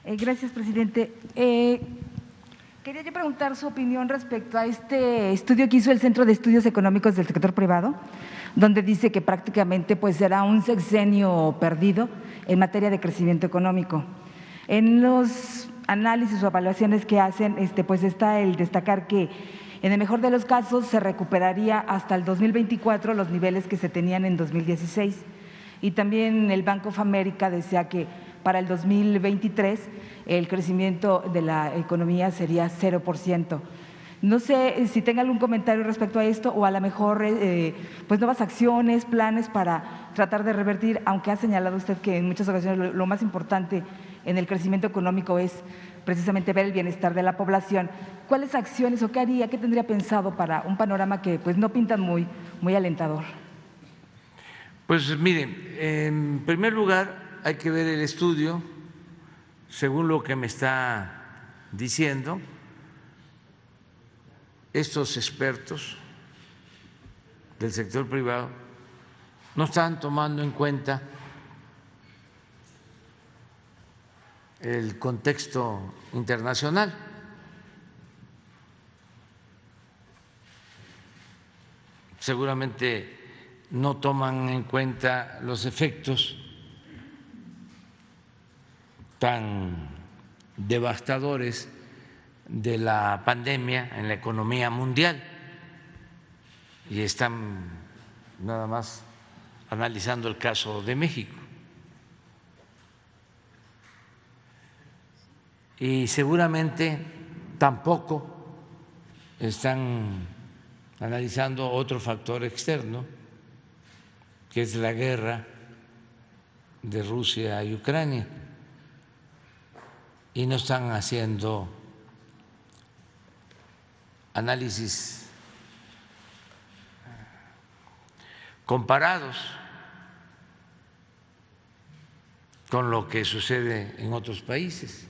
Gracias, presidente. Quería yo preguntar su opinión respecto a este estudio que hizo el Centro de Estudios Económicos del Sector Privado, donde dice que prácticamente pues será un sexenio perdido en materia de crecimiento económico. En los análisis o evaluaciones que hacen, pues está el destacar que en el mejor de los casos se recuperaría hasta el 2024 los niveles que se tenían en 2016. Y también el Banco of America decía que para el 2023 el crecimiento de la economía sería 0%. No sé si tenga algún comentario respecto a esto o a lo mejor pues nuevas acciones, planes para tratar de revertir, aunque ha señalado usted que en muchas ocasiones lo más importante en el crecimiento económico es precisamente ver el bienestar de la población. ¿Cuáles acciones o qué haría, qué tendría pensado para un panorama que pues no pinta muy alentador? Pues miren, en primer lugar hay que ver el estudio, según lo que me está diciendo. Estos expertos del sector privado no están tomando en cuenta el contexto internacional. Seguramente no toman en cuenta los efectos tan devastadores de la pandemia en la economía mundial y están nada más analizando el caso de México. Y seguramente tampoco están analizando otro factor externo, que es la guerra de Rusia y Ucrania, y no están haciendo análisis comparados con lo que sucede en otros países.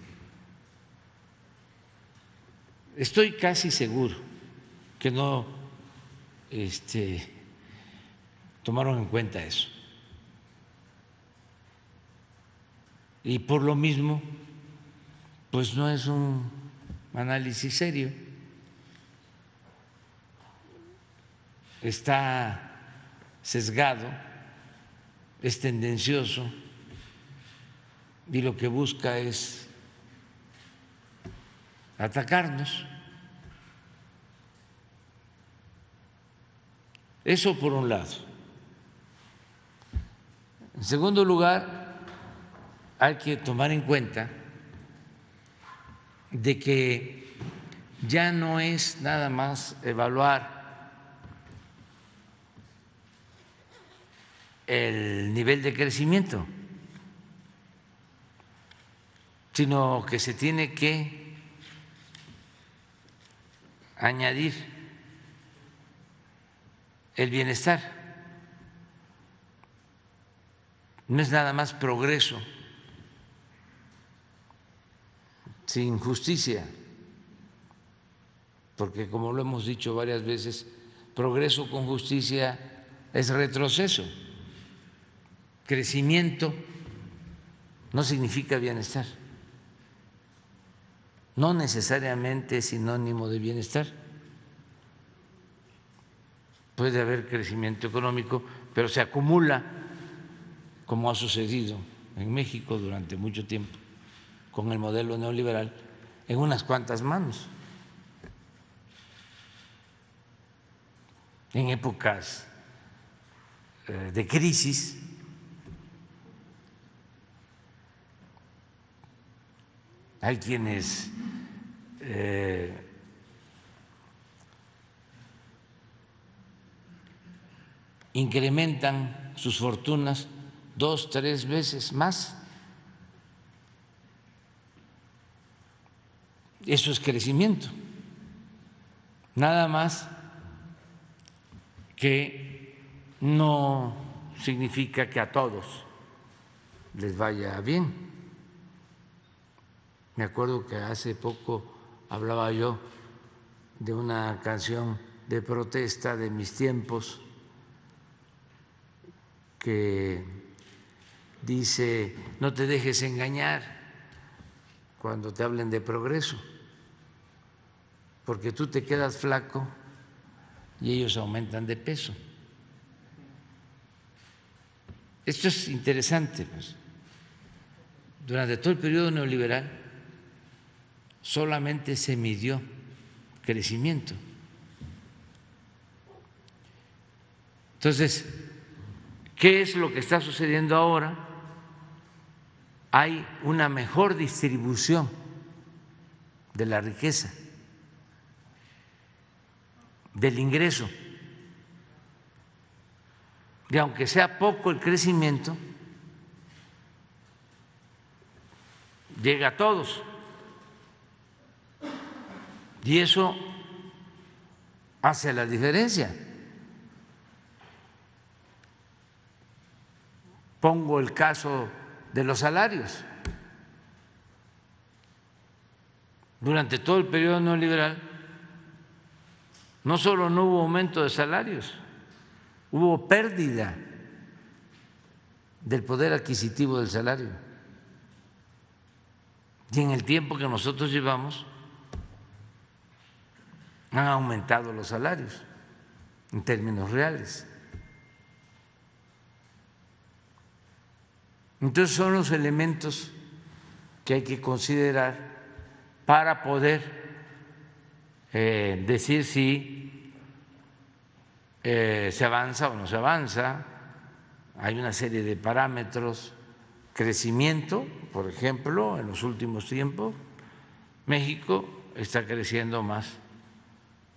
Estoy casi seguro que no tomaron en cuenta eso. Y por lo mismo, pues no es un análisis serio. Está sesgado, es tendencioso y lo que busca es atacarnos. Eso por un lado. En segundo lugar, hay que tomar en cuenta de que ya no es nada más evaluar el nivel de crecimiento, sino que se tiene que añadir el bienestar. No es nada más progreso sin justicia, porque como lo hemos dicho varias veces, progreso con justicia es retroceso. Crecimiento no significa bienestar, no necesariamente es sinónimo de bienestar. Puede haber crecimiento económico, pero se acumula, como ha sucedido en México durante mucho tiempo con el modelo neoliberal, en unas cuantas manos. En épocas de crisis hay quienes incrementan sus fortunas 2, 3 veces más. Eso es crecimiento. Nada más que no significa que a todos les vaya bien. Me acuerdo que hace poco hablaba yo de una canción de protesta de mis tiempos que dice: no te dejes engañar, cuando te hablen de progreso, porque tú te quedas flaco y ellos aumentan de peso. Esto es interesante, pues. Durante todo el periodo neoliberal solamente se midió crecimiento. Entonces, ¿qué es lo que está sucediendo ahora? Hay una mejor distribución de la riqueza, del ingreso. Y aunque sea poco el crecimiento, llega a todos. Y eso hace la diferencia. Pongo el caso de los salarios. Durante todo el periodo neoliberal no solo no hubo aumento de salarios, hubo pérdida del poder adquisitivo del salario. Y en el tiempo que nosotros llevamos han aumentado los salarios en términos reales. Entonces son los elementos que hay que considerar para poder decir si se avanza o no se avanza. Hay una serie de parámetros. Crecimiento, por ejemplo, en los últimos tiempos, México está creciendo más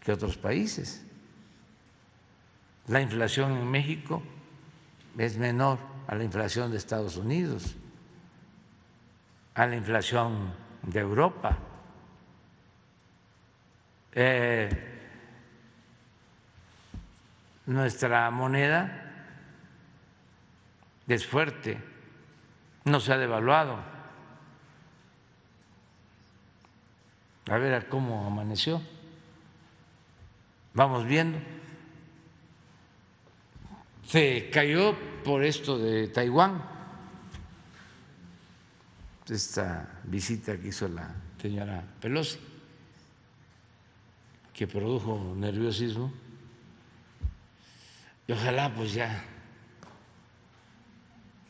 que otros países. La inflación en México es menor a la inflación de Estados Unidos, a la inflación de Europa. Nuestra moneda es fuerte, no se ha devaluado. A ver a cómo amaneció. Vamos viendo. Se cayó por esto de Taiwán, esta visita que hizo la señora Pelosi, que produjo nerviosismo. Y ojalá pues ya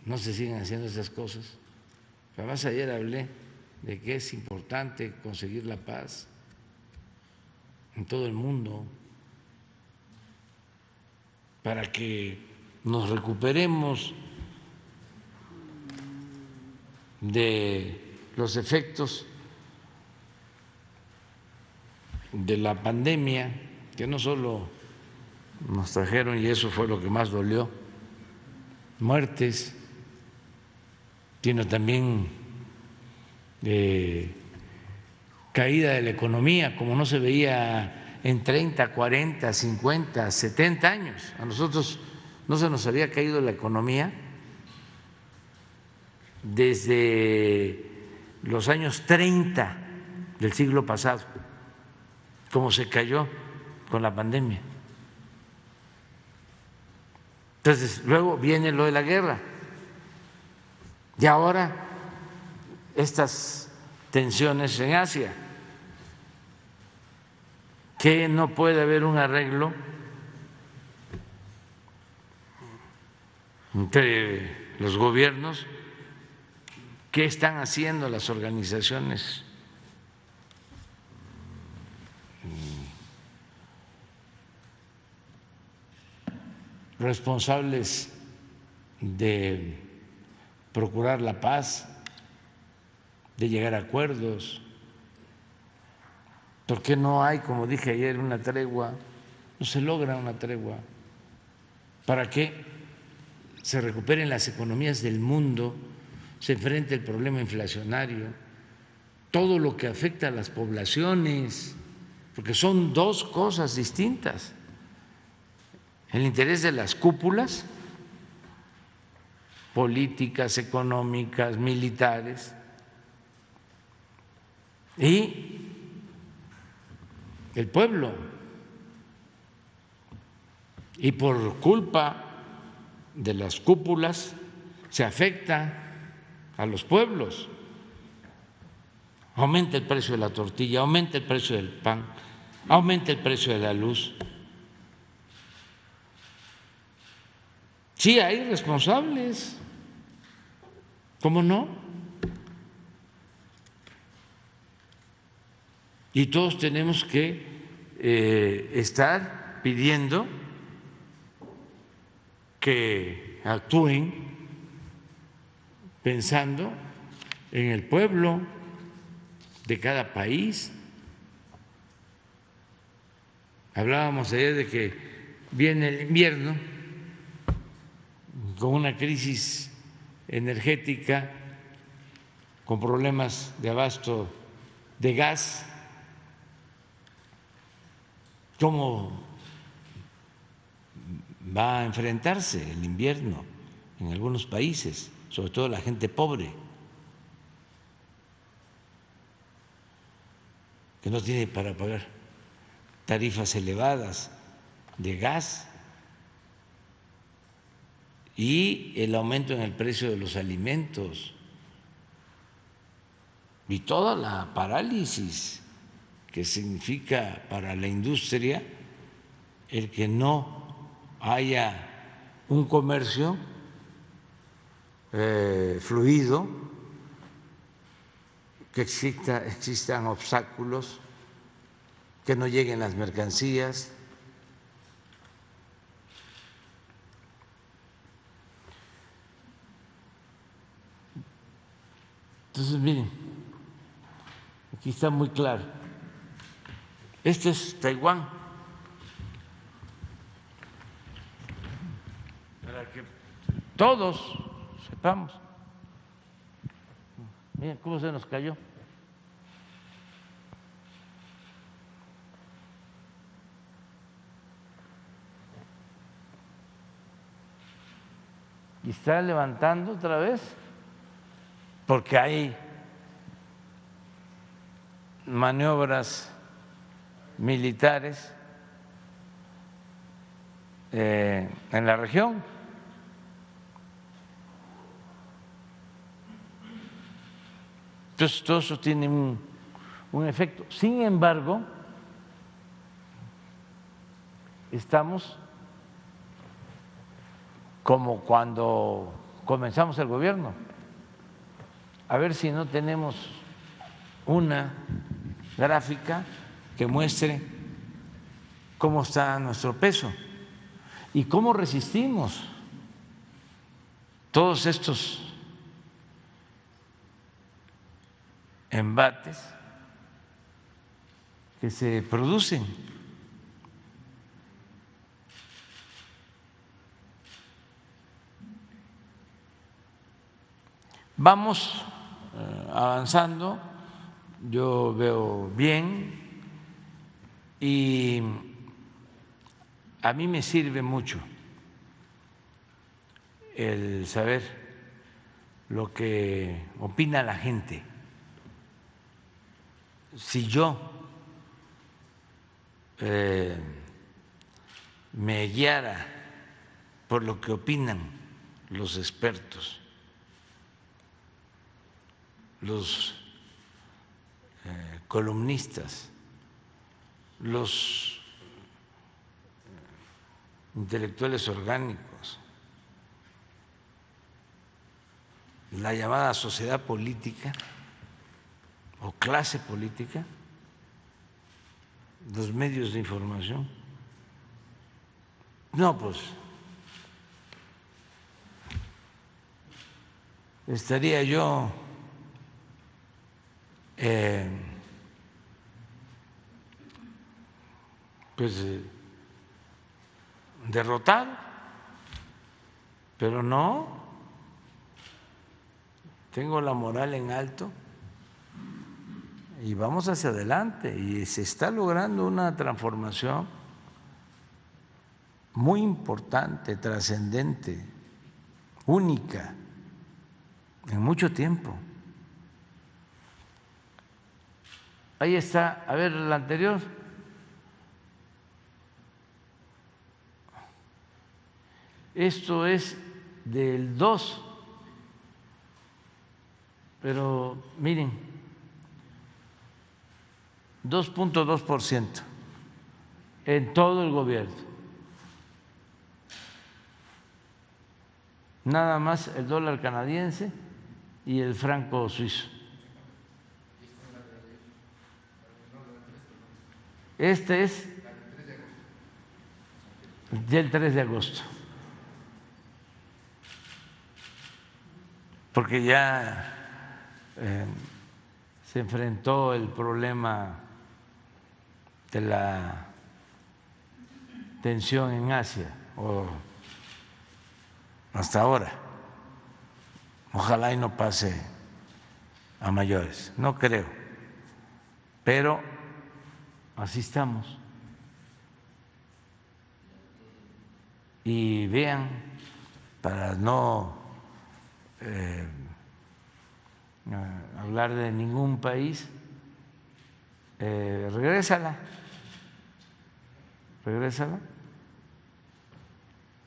no se sigan haciendo esas cosas. Además ayer hablé de que es importante conseguir la paz en todo el mundo para que nos recuperemos de los efectos de la pandemia, que no solo nos trajeron, y eso fue lo que más dolió, muertes, sino también caída de la economía, como no se veía en 30, 40, 50, 70 años. A nosotros no se nos había caído la economía desde los años 30 del siglo pasado, como se cayó con la pandemia. Entonces, luego viene lo de la guerra. Y ahora estas tensiones en Asia, que no puede haber un arreglo entre los gobiernos. ¿Qué están haciendo las organizaciones responsables de procurar la paz, de llegar a acuerdos? ¿Por qué no hay, como dije ayer, una tregua? No se logra una tregua para que se recuperen las economías del mundo, se enfrente el problema inflacionario, todo lo que afecta a las poblaciones, porque son dos cosas distintas. El interés de las cúpulas políticas, económicas, militares, y el pueblo. Y por culpa de las cúpulas se afecta a los pueblos, aumenta el precio de la tortilla, aumenta el precio del pan, aumenta el precio de la luz. Sí, hay responsables, ¿cómo no? Y todos tenemos que estar pidiendo que actúen pensando en el pueblo de cada país. Hablábamos ayer de que viene el invierno con una crisis energética, con problemas de abasto de gas. ¿Cómo va a enfrentarse el invierno en algunos países, sobre todo la gente pobre, que no tiene para pagar tarifas elevadas de gas, y el aumento en el precio de los alimentos y toda la parálisis que significa para la industria el que no haya un comercio fluido, que existan obstáculos, que no lleguen las mercancías. Entonces, miren, aquí está muy claro. Este es Taiwán. Para que todos sepamos. Miren cómo se nos cayó. Y está levantando otra vez porque hay maniobras militares en la región. Entonces, todo eso tiene un efecto. Sin embargo, estamos como cuando comenzamos el gobierno. A ver si no tenemos una gráfica que muestre cómo está nuestro peso y cómo resistimos todos estos embates que se producen. Vamos avanzando, yo veo bien y a mí me sirve mucho el saber lo que opina la gente. Si yo me guiara por lo que opinan los expertos, los columnistas, los intelectuales orgánicos, la llamada sociedad política o clase política, los medios de información, no, pues estaría yo derrotado, pero no, tengo la moral en alto y vamos hacia adelante y se está logrando una transformación muy importante, trascendente, única en mucho tiempo. Ahí está, a ver, la anterior. Esto es del 2, pero miren, 2.2% en todo el gobierno. Nada más el dólar canadiense y el franco suizo. Este es del 3 de agosto, porque ya se enfrentó el problema de la tensión en Asia, o hasta ahora. Ojalá y no pase a mayores, no creo, pero así estamos. Y vean, para no hablar de ningún país, regrésala,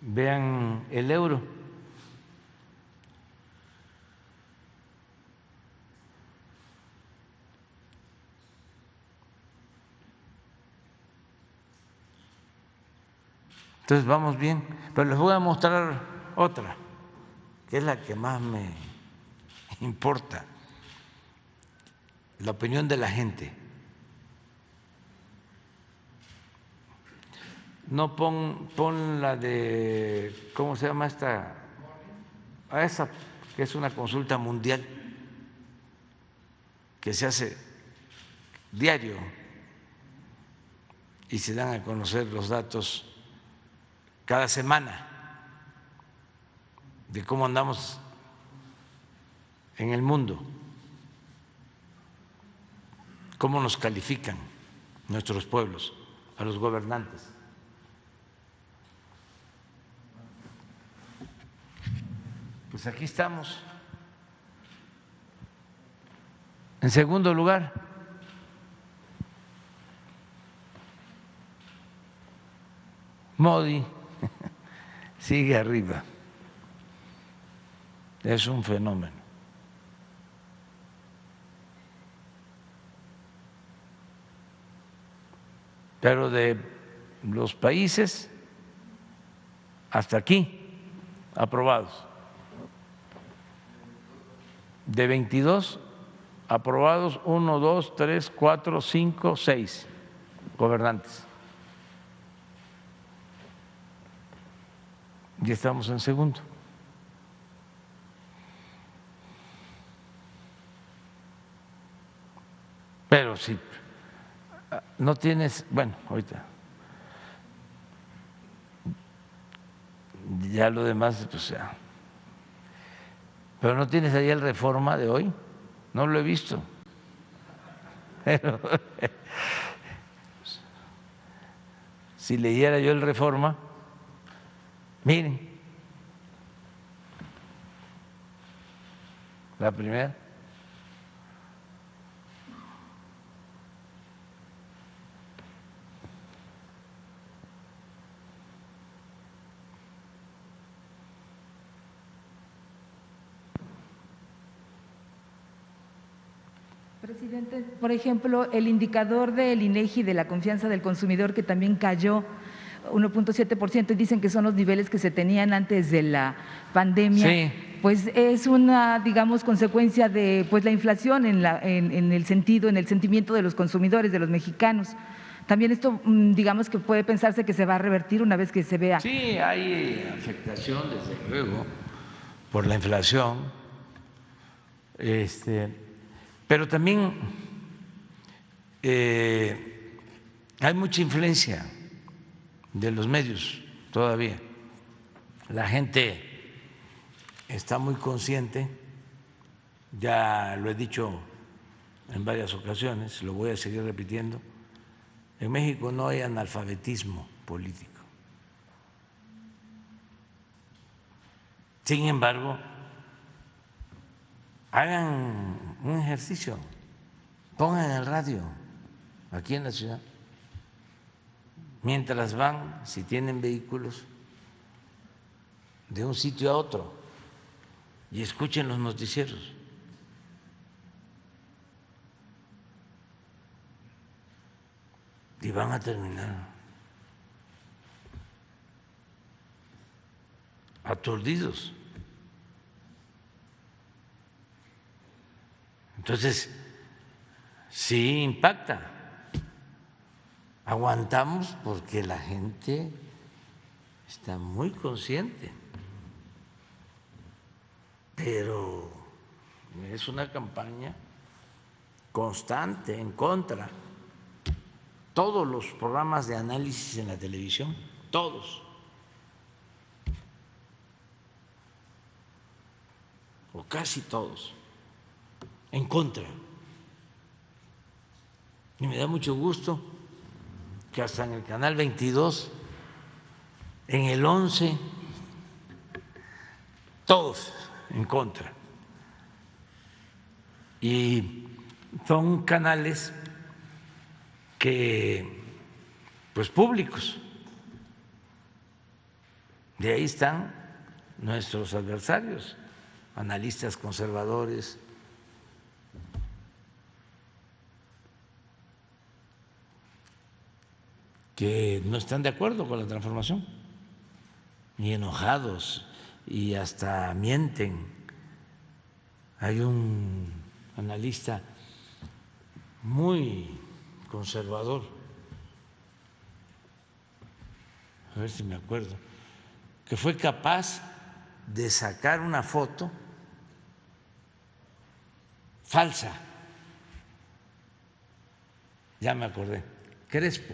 vean el euro. Entonces vamos bien, pero les voy a mostrar otra, que es la que más me importa, la opinión de la gente. No pon la de, ¿cómo se llama esta? A esa, que es una consulta mundial que se hace diario y se dan a conocer los datos cada semana de cómo andamos en el mundo, cómo nos califican nuestros pueblos, a los gobernantes. Pues aquí estamos. En segundo lugar, Modi sigue arriba. Es un fenómeno. Pero de los países hasta aquí aprobados, de 22 aprobados, 1, 2, 3, 4, 5, 6 gobernantes. Y estamos en segundo. Pero si no tienes, bueno, ahorita ya lo demás, pues ya. Pero no tienes ahí el Reforma de hoy, no lo he visto. Pero, si leyera yo el Reforma, miren, la primera. Presidente, por ejemplo, el indicador del INEGI de la confianza del consumidor, que también cayó 1.7%, y dicen que son los niveles que se tenían antes de la pandemia. Sí. Pues es una, digamos, consecuencia de pues la inflación en el sentimiento de los consumidores, de los mexicanos. También esto, digamos, que puede pensarse que se va a revertir una vez que se vea. Sí, hay afectación, desde luego, por la inflación. Pero también hay mucha influencia de los medios todavía. La gente está muy consciente, ya lo he dicho en varias ocasiones, lo voy a seguir repitiendo. En México no hay analfabetismo político. Sin embargo, hagan un ejercicio, pongan el radio aquí en la ciudad, mientras van, si tienen vehículos, de un sitio a otro, y escuchen los noticieros. y van a terminar aturdidos. Entonces, sí impacta. Aguantamos porque la gente está muy consciente, pero es una campaña constante en contra. Todos los programas de análisis en la televisión, todos, o casi todos, en contra. Y me da mucho gusto que hasta en el canal 22, en el 11, todos en contra. Y son canales que, pues, públicos. De ahí están nuestros adversarios, analistas conservadores, que no están de acuerdo con la transformación, ni enojados, y hasta mienten. Hay un analista muy conservador, a ver si me acuerdo, que fue capaz de sacar una foto falsa, ya me acordé, Crespo.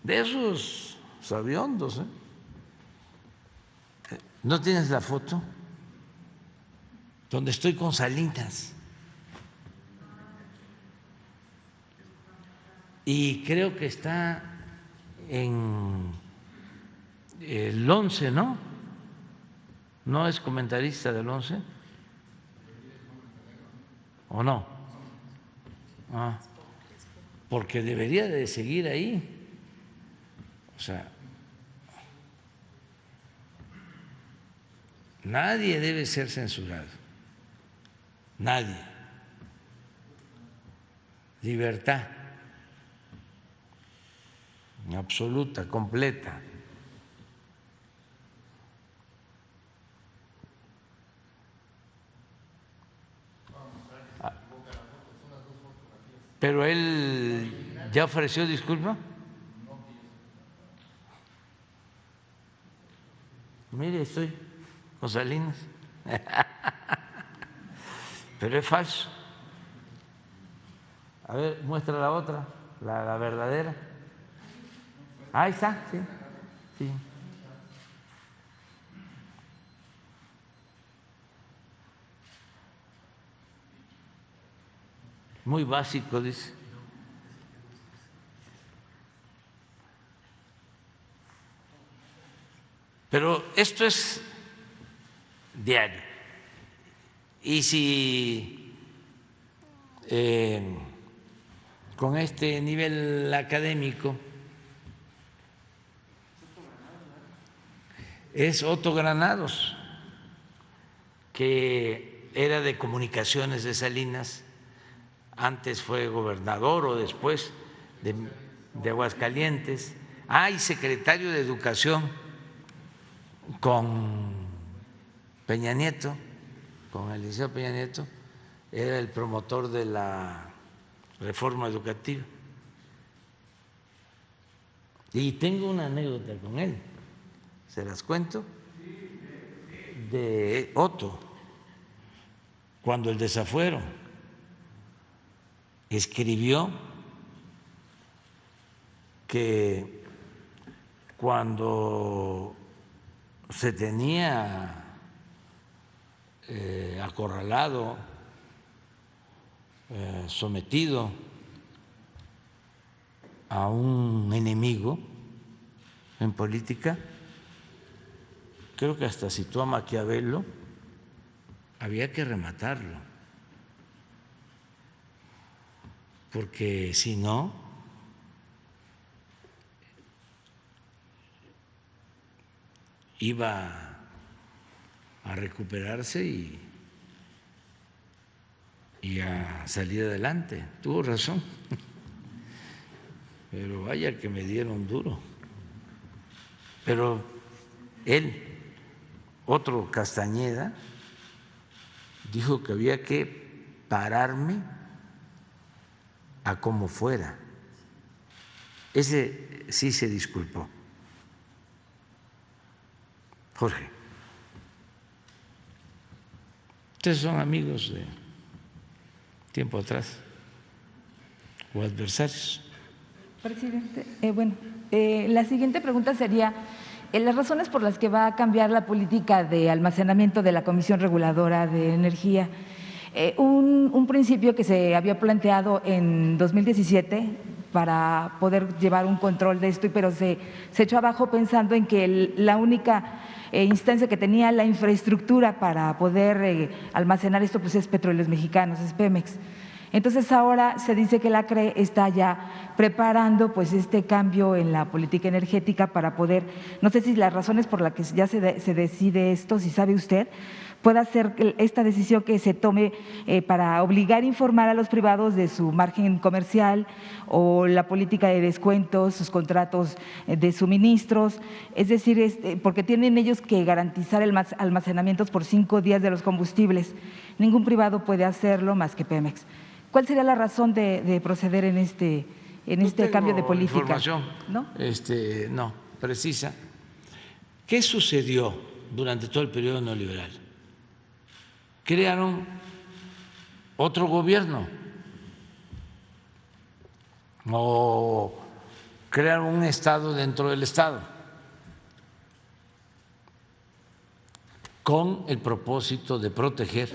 De esos sabiondos, ¿eh? ¿No tienes la foto? Donde estoy con Salinas. Y creo que está en el 11, ¿no? ¿No es comentarista del 11? ¿O no? Ah, porque debería de seguir ahí. O sea, nadie debe ser censurado, nadie. Libertad absoluta, completa. Pero él ya ofreció disculpa. Mire, estoy con Salinas. Pero es falso. A ver, muestra la otra, la verdadera. Ahí está, sí, sí. Muy básico, dice. Pero esto es diario. Y si con este nivel académico es Otto Granados, que era de Comunicaciones de Salinas, antes fue gobernador o después de Aguascalientes, y secretario de Educación con Peña Nieto, con el licenciado Peña Nieto, era el promotor de la reforma educativa. Y tengo una anécdota con él, se las cuento, de Otto, cuando el desafuero escribió que cuando se tenía acorralado, sometido a un enemigo en política, creo que hasta citó a Maquiavelo, había que rematarlo, porque si no, iba a recuperarse y a salir adelante. Tuvo razón, pero vaya que me dieron duro. Pero él, otro Castañeda, dijo que había que pararme a como fuera. Ese sí se disculpó. Jorge, ustedes son amigos de tiempo atrás o adversarios. Presidente, la siguiente pregunta sería, las razones por las que va a cambiar la política de almacenamiento de la Comisión Reguladora de Energía. Un principio que se había planteado en 2017 para poder llevar un control de esto, pero se echó abajo pensando en que la única instancia que tenía la infraestructura para poder almacenar esto pues es Petróleos Mexicanos, es Pemex. Entonces ahora se dice que la CRE está ya preparando pues este cambio en la política energética para poder, no sé si las razones por las que ya se decide esto, si sabe usted, pueda ser esta decisión que se tome para obligar a informar a los privados de su margen comercial o la política de descuentos, sus contratos de suministros, es decir, porque tienen ellos que garantizar el almacenamientos por 5 días de los combustibles. Ningún privado puede hacerlo más que Pemex. ¿Cuál sería la razón de proceder en este cambio de política? Información, ¿No? No, precisa. ¿Qué sucedió durante todo el periodo neoliberal? Crearon otro gobierno o crearon un Estado dentro del Estado con el propósito de proteger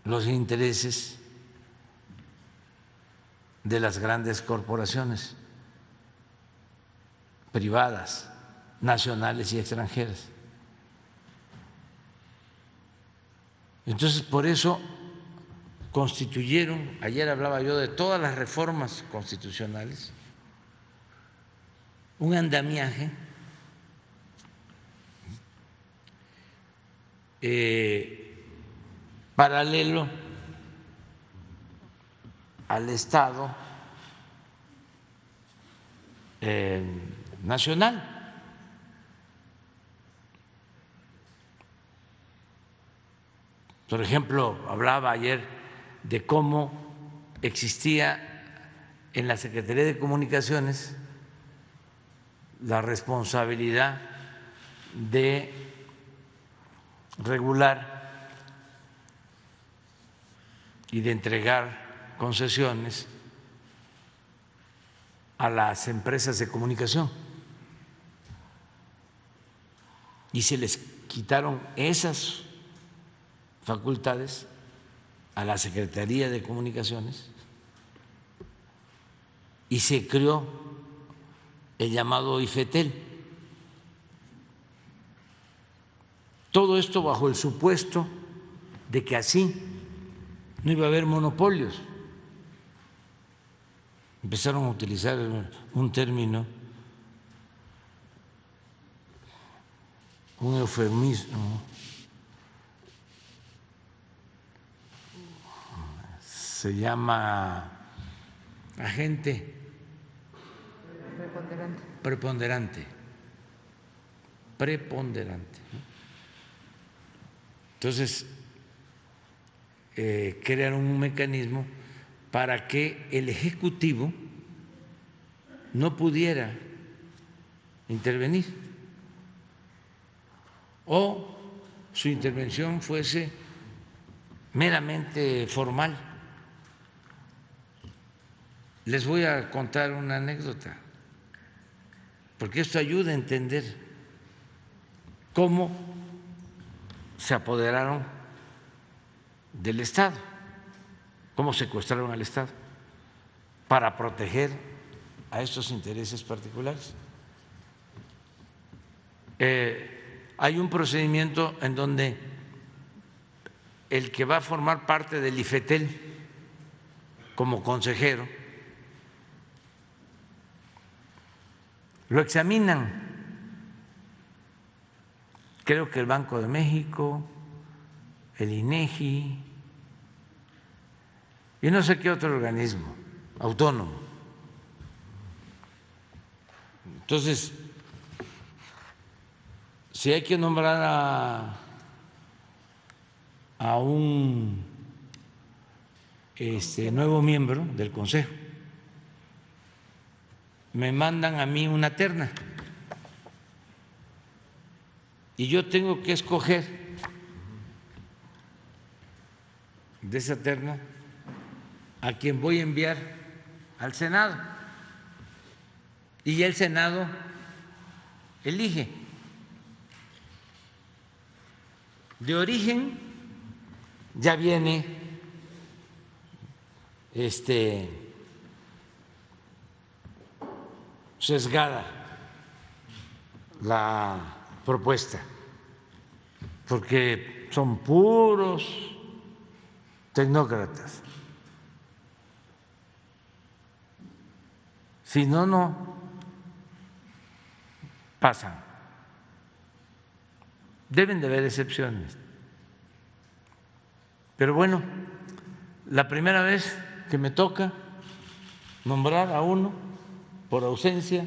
los intereses de las grandes corporaciones privadas, nacionales y extranjeras. Entonces, por eso constituyeron, ayer hablaba yo de todas las reformas constitucionales, un andamiaje paralelo al Estado nacional. Por ejemplo, hablaba ayer de cómo existía en la Secretaría de Comunicaciones la responsabilidad de regular y de entregar concesiones a las empresas de comunicación. Y se les quitaron esas facultades a la Secretaría de Comunicaciones y se creó el llamado IFETEL. Todo esto bajo el supuesto de que así no iba a haber monopolios. Empezaron a utilizar un término, un eufemismo, se llama agente preponderante. Entonces, crearon un mecanismo para que el Ejecutivo no pudiera intervenir o su intervención fuese meramente formal. Les voy a contar una anécdota, porque esto ayuda a entender cómo se apoderaron del Estado, cómo secuestraron al Estado para proteger a estos intereses particulares. Hay un procedimiento en donde el que va a formar parte del IFETEL como consejero lo examinan creo que el Banco de México, el INEGI y no sé qué otro organismo autónomo. Entonces, si hay que nombrar a un nuevo miembro del Consejo, me mandan a mí una terna y yo tengo que escoger de esa terna a quien voy a enviar al Senado y el Senado elige. De origen ya viene sesgada la propuesta, porque son puros tecnócratas. Si no, no pasan. Deben de haber excepciones. Pero bueno, la primera vez que me toca nombrar a uno por ausencia,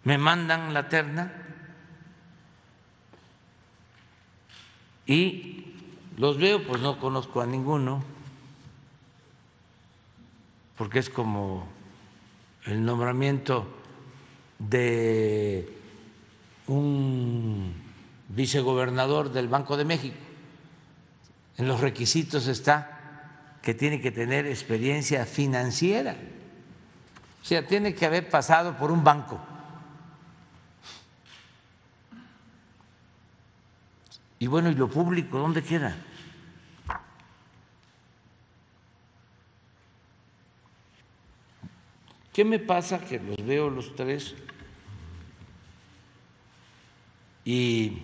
me mandan la terna y los veo, pues no conozco a ninguno, porque es como el nombramiento de un vicegobernador del Banco de México. En los requisitos está que tiene que tener experiencia financiera, o sea, tiene que haber pasado por un banco. Y bueno, ¿y lo público dónde queda? ¿Qué me pasa? Que los veo los tres y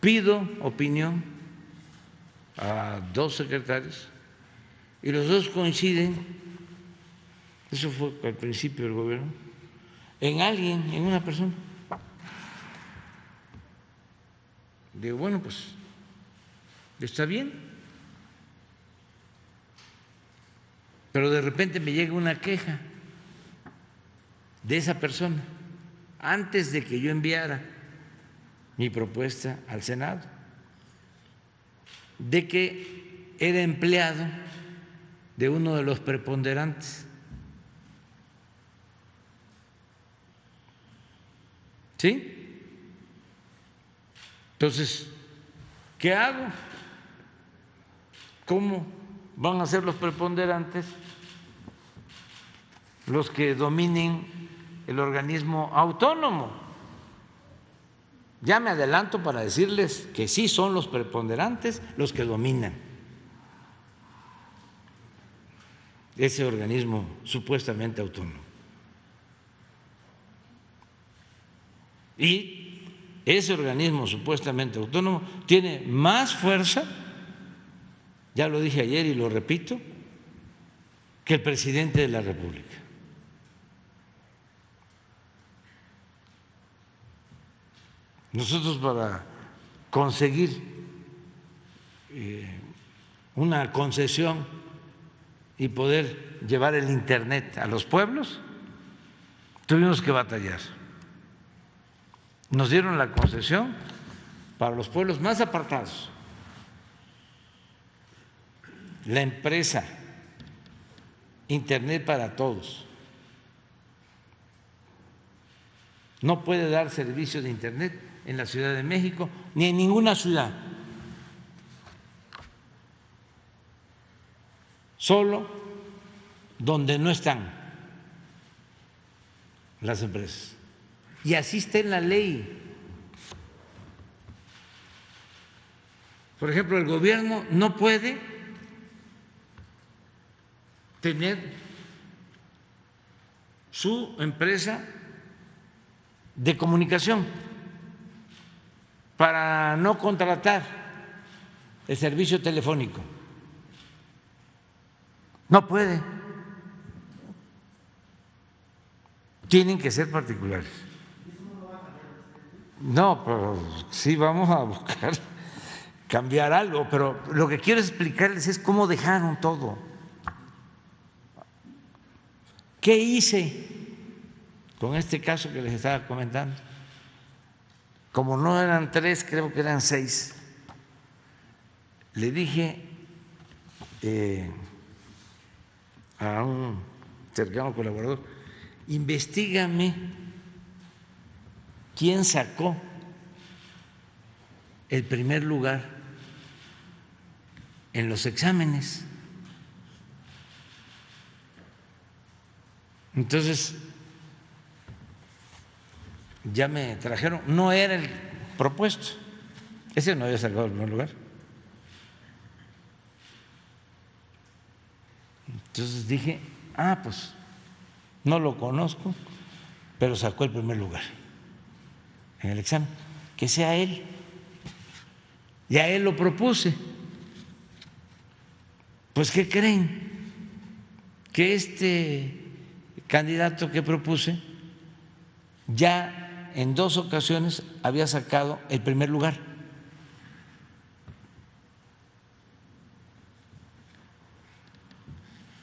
pido opinión a dos secretarios y los dos coinciden, eso fue al principio del gobierno, en alguien, en una persona. Digo, bueno, pues está bien, pero de repente me llega una queja de esa persona antes de que yo enviara mi propuesta al Senado, de que era empleado de uno de los preponderantes. ¿Sí? Entonces, ¿qué hago? ¿Cómo van a ser los preponderantes los que dominen el organismo autónomo? Ya me adelanto para decirles que sí son los preponderantes los que dominan ese organismo supuestamente autónomo. Y ese organismo supuestamente autónomo tiene más fuerza, ya lo dije ayer y lo repito, que el presidente de la República. Nosotros, para conseguir una concesión y poder llevar el Internet a los pueblos, tuvimos que batallar. Nos dieron la concesión para los pueblos más apartados. La empresa Internet para Todos no puede dar servicio de Internet en la Ciudad de México ni en ninguna ciudad, solo donde no están las empresas. Y así está en la ley. Por ejemplo, el gobierno no puede tener su empresa de comunicación para no contratar el servicio telefónico. No puede. Tienen que ser particulares. No, pero sí vamos a buscar cambiar algo, pero lo que quiero explicarles es cómo dejaron todo. ¿Qué hice con este caso que les estaba comentando? Como no eran 3, creo que eran 6, le dije a un cercano colaborador: investígame quién sacó el primer lugar en los exámenes. Entonces, ya me trajeron, no era el propuesto, ese no había sacado el primer lugar. Entonces dije, pues no lo conozco, pero sacó el primer lugar en el examen, que sea él. Y a él lo propuse. Pues, ¿qué creen? Que este candidato que propuse ya en 2 ocasiones había sacado el primer lugar.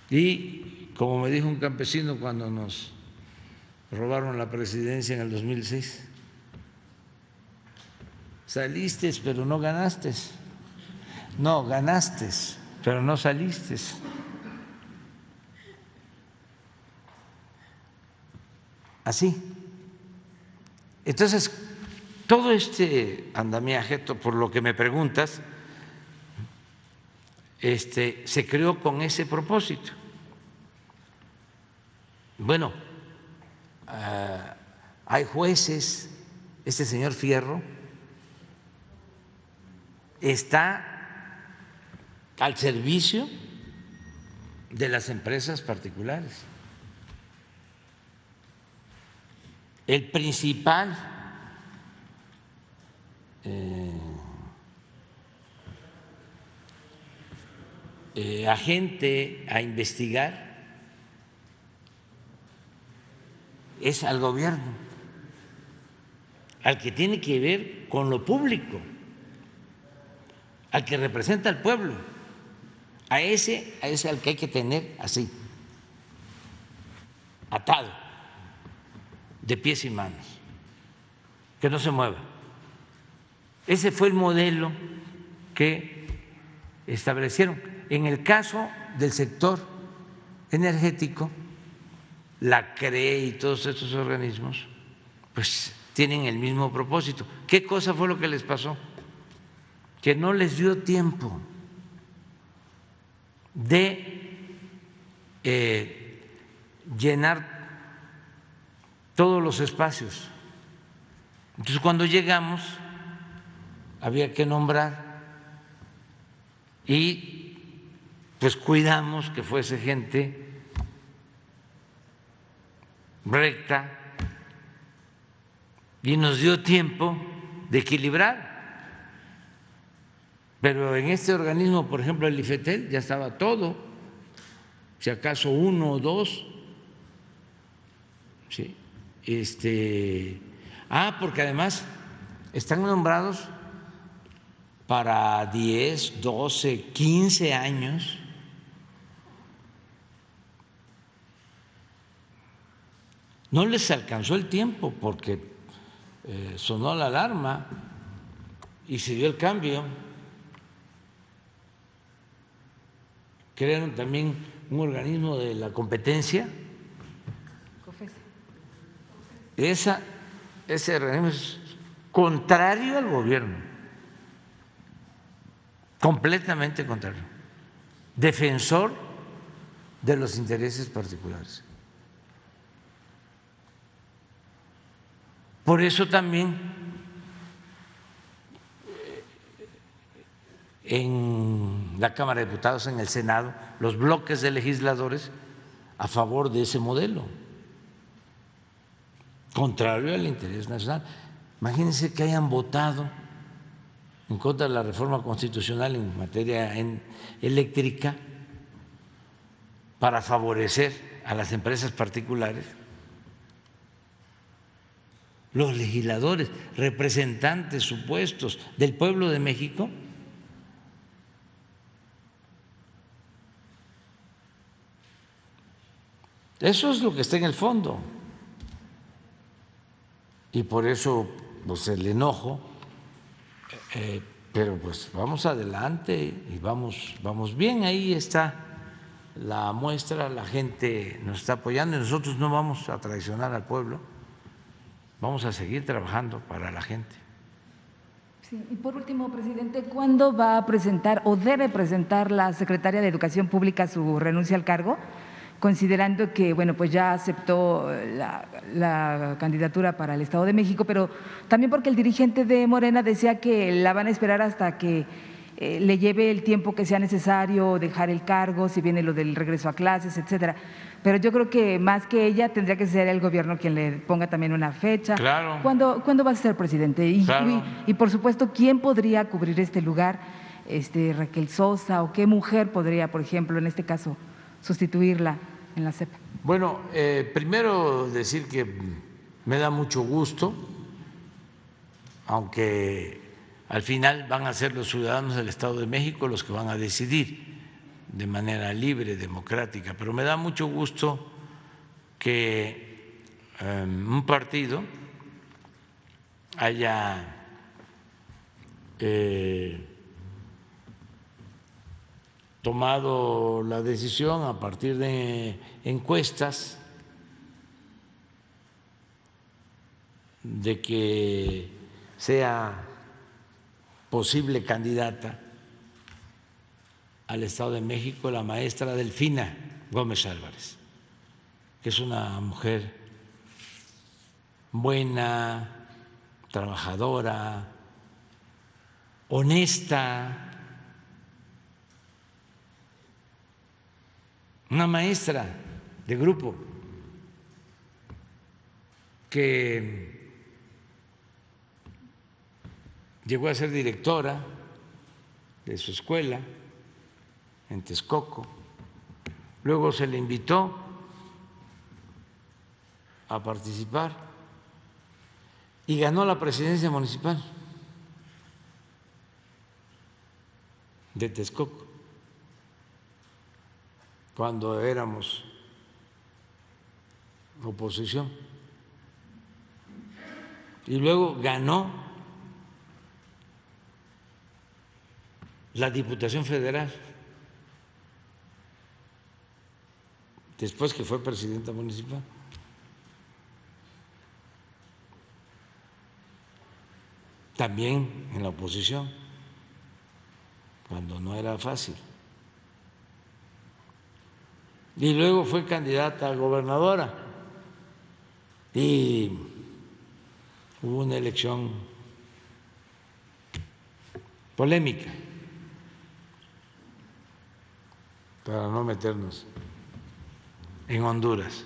Y como me dijo un campesino cuando nos robaron la presidencia en el 2006, saliste pero no ganaste. No, ganaste pero no saliste. Así. Entonces, todo este andamiaje, por lo que me preguntas, se creó con ese propósito. Bueno, hay jueces, este señor Fierro está al servicio de las empresas particulares. El principal agente a investigar es al gobierno, al que tiene que ver con lo público, al que representa al pueblo, a ese al que hay que tener así, atado, de pies y manos, que no se mueva. Ese fue el modelo que establecieron. En el caso del sector energético, la CRE y todos estos organismos pues tienen el mismo propósito. ¿Qué cosa fue lo que les pasó? Que no les dio tiempo de llenar todos los espacios. Entonces, cuando llegamos había que nombrar y pues cuidamos que fuese gente recta y nos dio tiempo de equilibrar. Pero en este organismo, por ejemplo, el IFETEL, ya estaba todo, si acaso 1 o 2. ¿Sí? Porque además están nombrados para 10, 12, 15 años. No les alcanzó el tiempo porque sonó la alarma y se dio el cambio. Crearon también un organismo de la competencia. Ese organismo es contrario al gobierno, completamente contrario, defensor de los intereses particulares. Por eso también en la Cámara de Diputados, en el Senado, los bloques de legisladores a favor de ese modelo, contrario al interés nacional. Imagínense que hayan votado en contra de la reforma constitucional en materia eléctrica para favorecer a las empresas particulares. los legisladores, representantes supuestos del pueblo de México, eso es lo que está en el fondo. Y por eso pues el enojo, pero pues vamos adelante y vamos bien. Ahí está la muestra, la gente nos está apoyando y nosotros no vamos a traicionar al pueblo, vamos a seguir trabajando para la gente. Sí, y por último, presidente, ¿cuándo va a presentar o debe presentar la secretaria de Educación Pública su renuncia al cargo? Considerando que, bueno, pues ya aceptó la candidatura para el Estado de México, pero también porque el dirigente de Morena decía que la van a esperar hasta que le lleve el tiempo que sea necesario dejar el cargo, si viene lo del regreso a clases, etcétera. Pero yo creo que más que ella tendría que ser el gobierno quien le ponga también una fecha. Claro. ¿Cuándo va a ser presidente? Claro. Y por supuesto, ¿quién podría cubrir este lugar? Raquel Sosa, o qué mujer podría, por ejemplo, en este caso, sustituirla en la CEP. Bueno, primero decir que me da mucho gusto, aunque al final van a ser los ciudadanos del Estado de México los que van a decidir de manera libre, democrática, pero me da mucho gusto que un partido haya tomado la decisión a partir de encuestas de que sea posible candidata al Estado de México la maestra Delfina Gómez Álvarez, que es una mujer buena, trabajadora, honesta, una maestra de grupo que llegó a ser directora de su escuela en Texcoco, luego se le invitó a participar y ganó la presidencia municipal de Texcoco cuando éramos oposición, y luego ganó la Diputación Federal después que fue presidenta municipal. También en la oposición, cuando no era fácil. Y luego fue candidata a gobernadora y hubo una elección polémica, para no meternos en Honduras.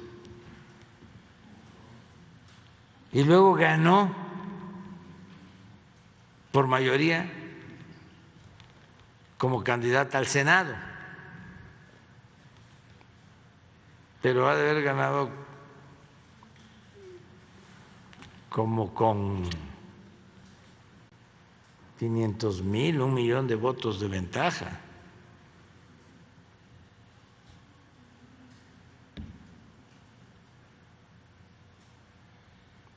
Y luego ganó por mayoría como candidata al Senado, pero ha de haber ganado como con 500,000, 1,000,000 de votos de ventaja.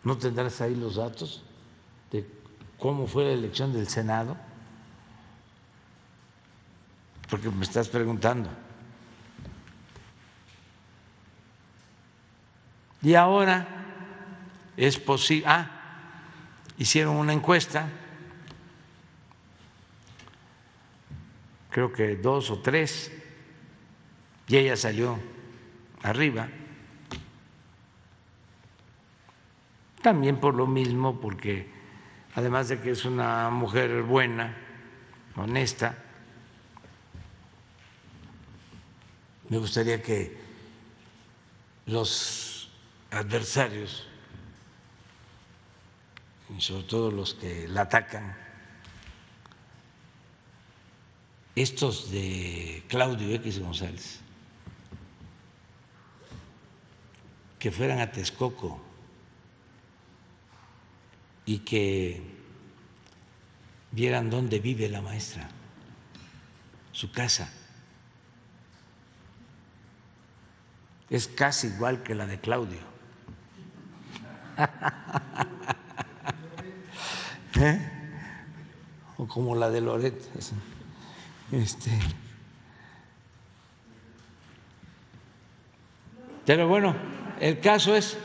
¿No tendrás ahí los datos de cómo fue la elección del Senado? Porque me estás preguntando. Y ahora es posible, hicieron una encuesta, creo que 2 o 3, y ella salió arriba. También por lo mismo, porque además de que es una mujer buena, honesta, me gustaría que los adversarios, y sobre todo los que la atacan, estos de Claudio X González, que fueran a Texcoco y que vieran dónde vive la maestra, su casa. Es casi igual que la de Claudio. O como la de Loret. Pero bueno, el caso es,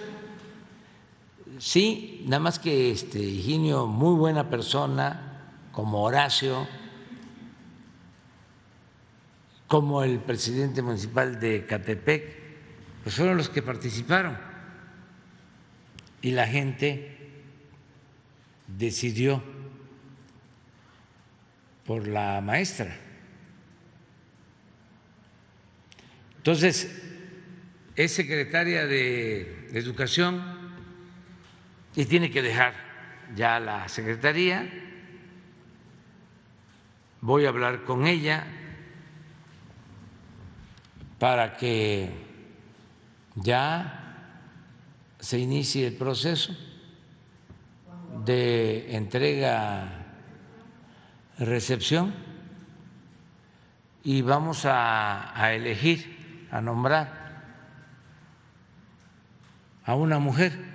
sí, nada más que Higinio, muy buena persona, como Horacio, como el presidente municipal de Catepec, pues fueron los que participaron y la gente decidió por la maestra. Entonces, es secretaria de Educación y tiene que dejar ya la secretaría. Voy a hablar con ella para que ya se inicie el proceso de entrega-recepción y vamos a elegir, a nombrar a una mujer.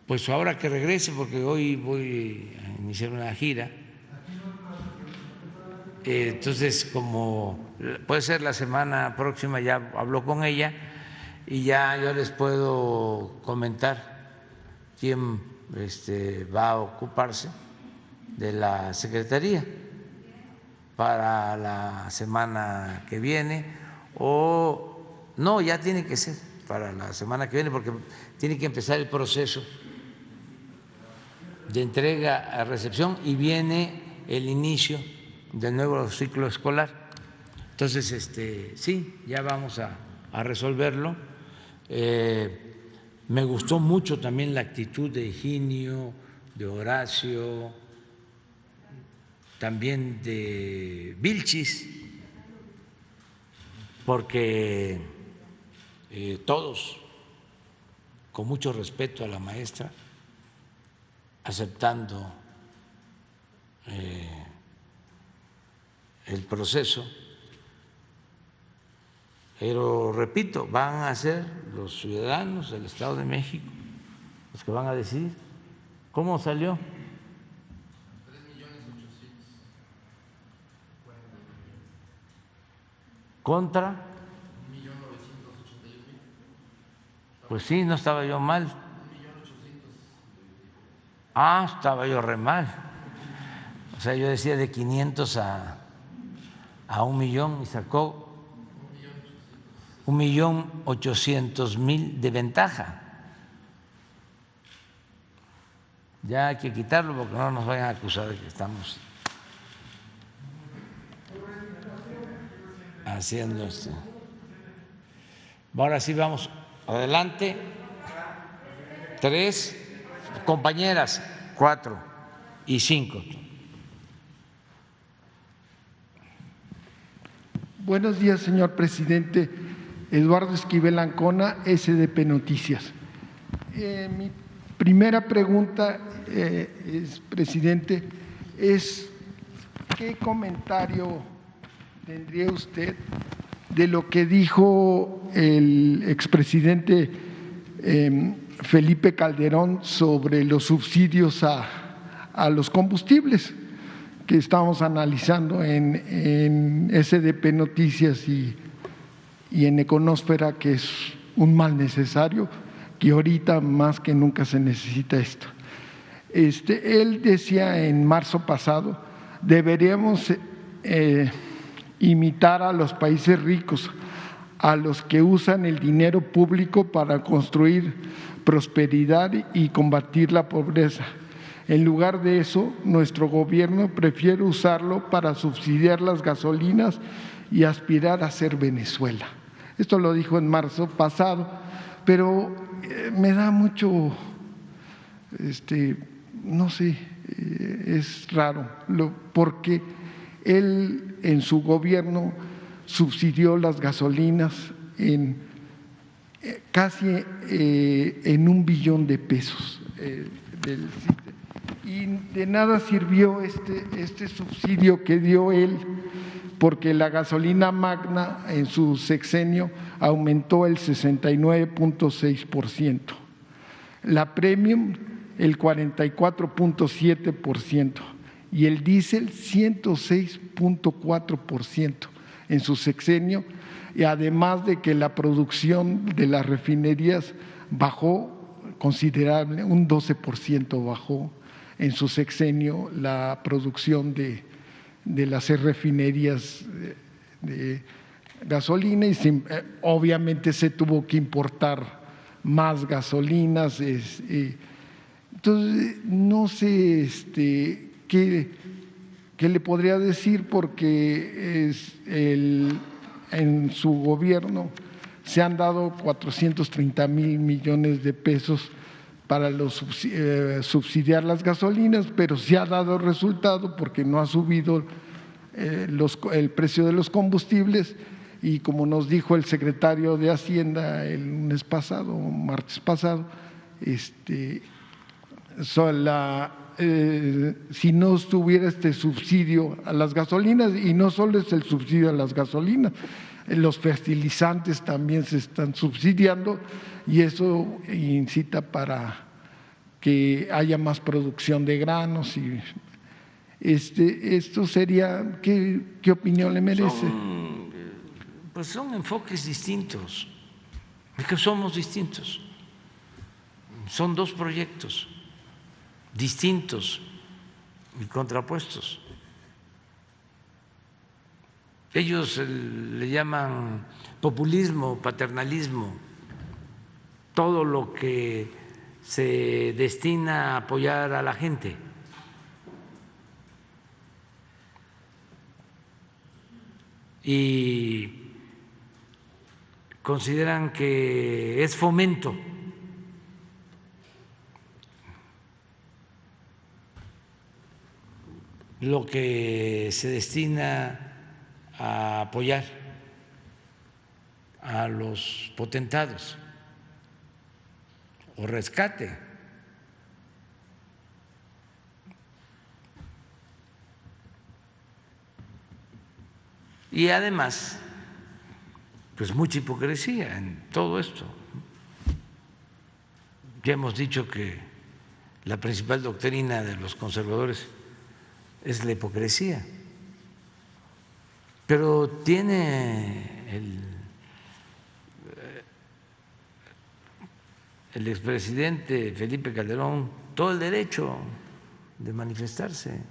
Pues ahora que regrese, porque hoy voy a iniciar una gira, entonces como puede ser la semana próxima, ya hablo con ella y ya yo les puedo comentar quién va a ocuparse de la secretaría para la semana que viene, o no, ya tiene que ser para la semana que viene porque tiene que empezar el proceso de entrega a recepción y viene el inicio del nuevo ciclo escolar. Entonces, sí, ya vamos a resolverlo. Me gustó mucho también la actitud de Higinio, de Horacio, también de Vilchis, porque todos, con mucho respeto a la maestra, aceptando el proceso, pero repito, van a ser los ciudadanos del Estado de México los que van a decidir. ¿Cómo salió? ¿Contra? 1.981.000. Pues sí, no estaba yo mal. 1.800.000. Ah, estaba yo re mal. O sea, yo decía de 500 a 1.000.000 y sacó 1.800.000 de ventaja. Ya hay que quitarlo porque no nos vayan a acusar de que estamos haciendo esto. Ahora sí vamos adelante. 3 compañeras, 4 y 5. Buenos días, señor presidente. Eduardo Esquivel Ancona, SDP Noticias. Mi primera pregunta, presidente, es ¿qué comentario tendría usted de lo que dijo el expresidente Felipe Calderón sobre los subsidios a los combustibles que estamos analizando en SDP Noticias y en Econósfera, que es un mal necesario, que ahorita más que nunca se necesita esto? Él decía en marzo pasado, deberíamos imitar a los países ricos, a los que usan el dinero público para construir prosperidad y combatir la pobreza. En lugar de eso, nuestro gobierno prefiere usarlo para subsidiar las gasolinas y aspirar a ser Venezuela. Esto lo dijo en marzo pasado, pero me da mucho, no sé, es raro, porque él en su gobierno subsidió las gasolinas en casi en 1 billón de pesos. Y de nada sirvió este subsidio que dio él, porque la gasolina Magna en su sexenio aumentó el 69.6%, la Premium el 44.7% y el diésel 106.4% en su sexenio, y además de que la producción de las refinerías bajó considerable, un 12% bajó en su sexenio la producción de las refinerías de gasolina, y obviamente se tuvo que importar más gasolinas. Entonces, no sé qué le podría decir, porque en su gobierno se han dado 430,000 millones de pesos para subsidiar las gasolinas, pero sí ha dado resultado porque no ha subido el precio de los combustibles, y como nos dijo el secretario de Hacienda el lunes pasado, martes pasado, si no estuviera este subsidio a las gasolinas, y no solo es el subsidio a las gasolinas, los fertilizantes también se están subsidiando, y eso incita para que haya más producción de granos. Y esto sería, ¿qué opinión le merece? Pues son enfoques distintos, es que somos distintos, son dos proyectos distintos y contrapuestos. Ellos le llaman populismo, paternalismo, todo lo que se destina a apoyar a la gente. Y consideran que es fomento. Lo que se destina a apoyar a los potentados o rescate. Y además, pues mucha hipocresía en todo esto. Ya hemos dicho que la principal doctrina de los conservadores es la hipocresía, pero tiene el expresidente Felipe Calderón todo el derecho de manifestarse,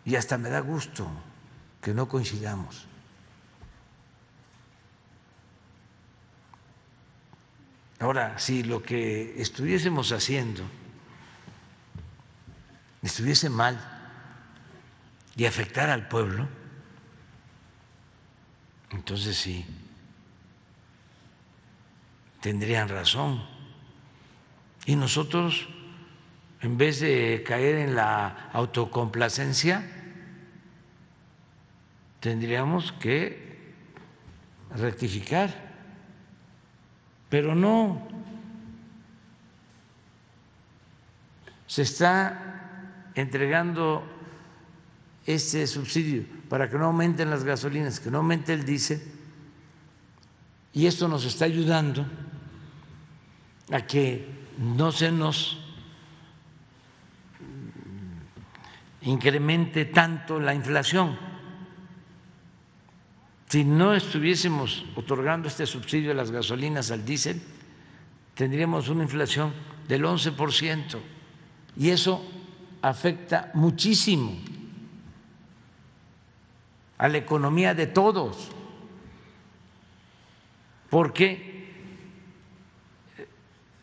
y hasta me da gusto que no coincidamos. Ahora, si lo que estuviésemos haciendo estuviese mal y afectara al pueblo, entonces sí, tendrían razón. Y nosotros, en vez de caer en la autocomplacencia, tendríamos que rectificar, pero no. Se está entregando este subsidio para que no aumenten las gasolinas, que no aumente el diésel, y esto nos está ayudando a que no se nos incremente tanto la inflación. Si no estuviésemos otorgando este subsidio a las gasolinas, al diésel, tendríamos una inflación del 11%, y eso afecta muchísimo a la economía de todos, porque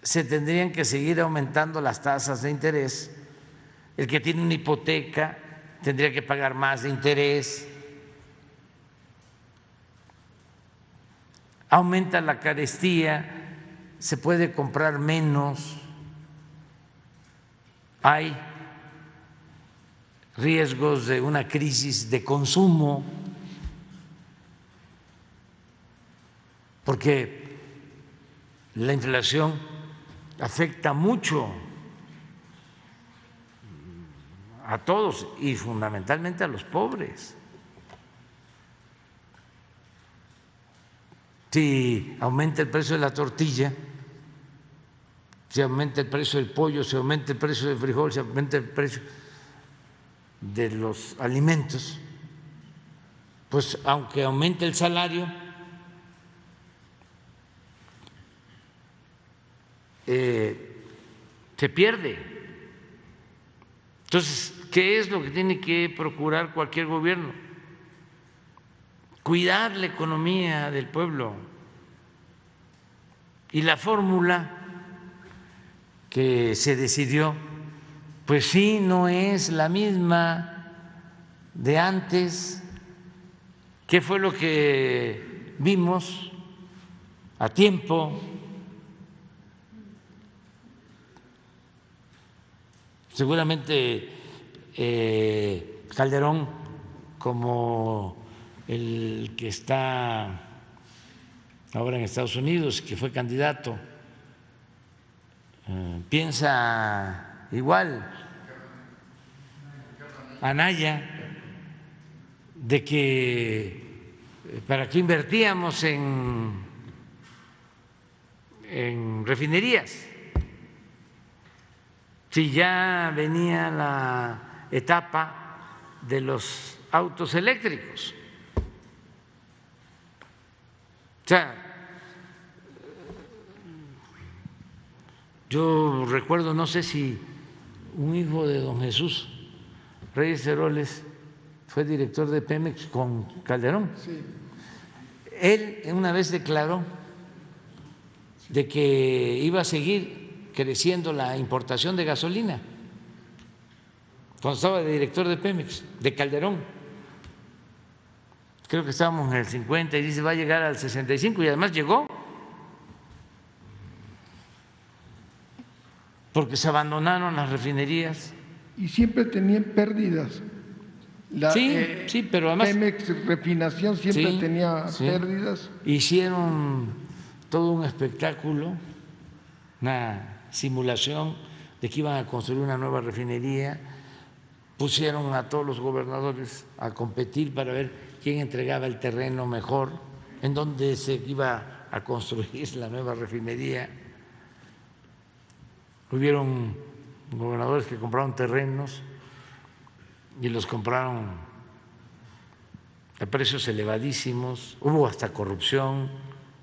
se tendrían que seguir aumentando las tasas de interés. El que tiene una hipoteca tendría que pagar más de interés, aumenta la carestía, se puede comprar menos, hay riesgos de una crisis de consumo. porque la inflación afecta mucho a todos y fundamentalmente a los pobres. Si aumenta el precio de la tortilla, si aumenta el precio del pollo, si aumenta el precio del frijol, si aumenta el precio de los alimentos, pues aunque aumente el salario, se pierde. Entonces, ¿qué es lo que tiene que procurar cualquier gobierno? Cuidar la economía del pueblo. Y la fórmula que se decidió, pues sí, no es la misma de antes. ¿Qué fue lo que vimos a tiempo? Seguramente Calderón, como el que está ahora en Estados Unidos, que fue candidato, piensa igual, Anaya, de que para qué invertíamos en refinerías, si ya venía la etapa de los autos eléctricos. O sea, yo recuerdo, no sé si un hijo de don Jesús Reyes Heroles fue director de Pemex con Calderón. Sí. Él una vez declaró de que iba a seguir creciendo la importación de gasolina cuando estaba de director de Pemex, de Calderón. Creo que estábamos en el 50 y dice va a llegar al 65 y además llegó. Porque se abandonaron las refinerías. Y siempre tenían pérdidas. Sí, pero además Pemex Refinación siempre tenía pérdidas. Hicieron todo un espectáculo, una simulación de que iban a construir una nueva refinería, pusieron a todos los gobernadores a competir para ver quién entregaba el terreno mejor, en dónde se iba a construir la nueva refinería. Hubieron gobernadores que compraron terrenos y los compraron a precios elevadísimos, hubo hasta corrupción,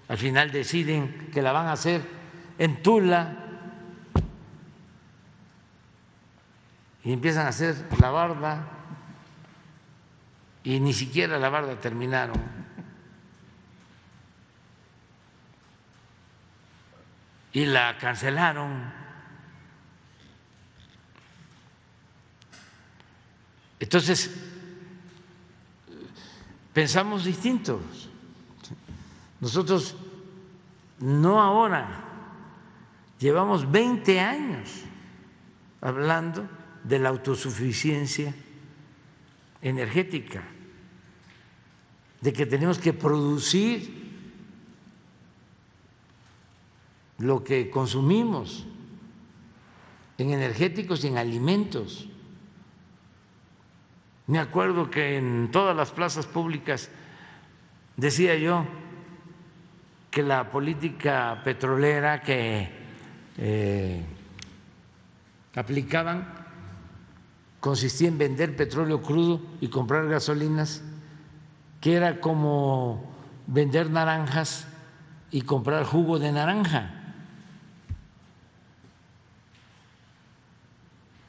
al final deciden que la van a hacer en Tula y empiezan a hacer la barda y ni siquiera la barda terminaron. Y la cancelaron. Entonces, pensamos distintos. Nosotros no ahora, llevamos 20 años hablando de la autosuficiencia energética, de que tenemos que producir lo que consumimos en energéticos y en alimentos. Me acuerdo que en todas las plazas públicas decía yo que la política petrolera que aplicaban consistía en vender petróleo crudo y comprar gasolinas, que era como vender naranjas y comprar jugo de naranja.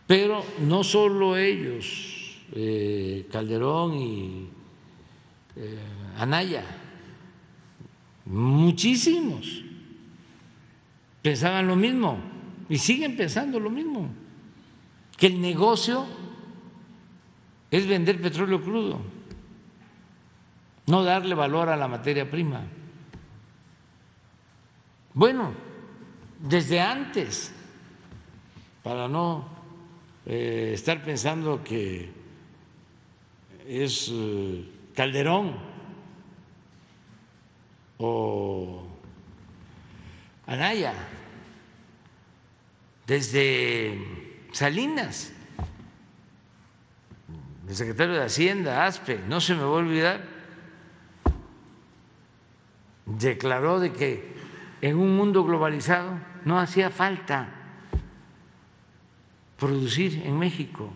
Pero no solo ellos, Calderón y Anaya, muchísimos pensaban lo mismo y siguen pensando lo mismo, que el negocio es vender petróleo crudo, no darle valor a la materia prima. Bueno, desde antes, para no estar pensando que es Calderón o Anaya, desde Salinas, el secretario de Hacienda, Aspe, no se me va a olvidar, declaró de que en un mundo globalizado no hacía falta producir en México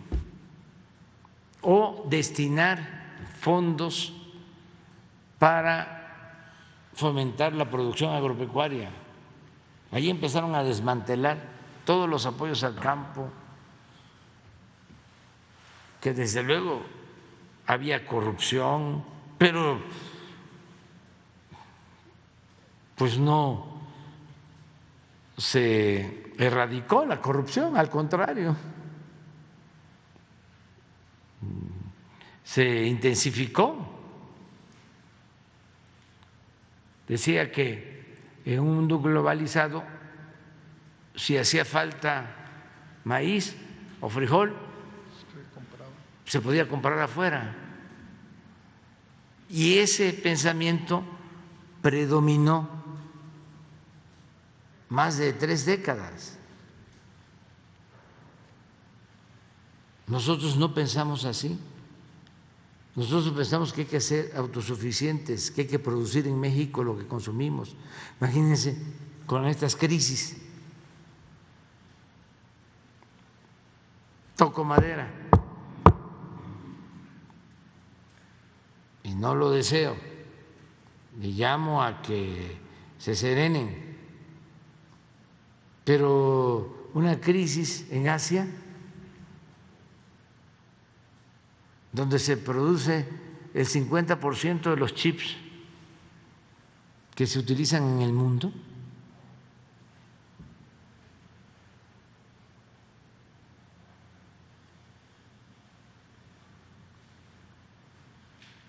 o destinar fondos para fomentar la producción agropecuaria. Allí empezaron a desmantelar todos los apoyos al campo, que desde luego había corrupción, pero pues no se erradicó la corrupción, al contrario, se intensificó. Decía que en un mundo globalizado, si hacía falta maíz o frijol, se podía comprar afuera. Y ese pensamiento predominó más de 3 décadas. Nosotros no pensamos así. Nosotros pensamos que hay que ser autosuficientes, que hay que producir en México lo que consumimos. Imagínense con estas crisis. Toco madera y no lo deseo. Le llamo a que se serenen. Pero una crisis en Asia, donde se produce el 50% de los chips que se utilizan en el mundo,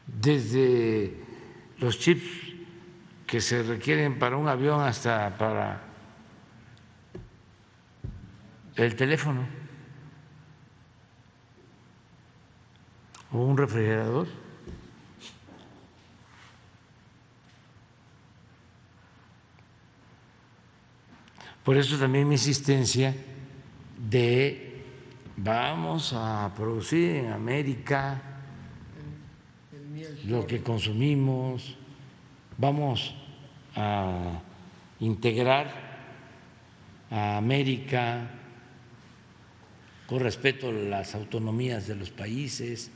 desde los chips que se requieren para un avión hasta para el teléfono o un refrigerador. Por eso también mi insistencia de vamos a producir en América lo que consumimos, vamos a integrar a América con respeto a las autonomías de los países,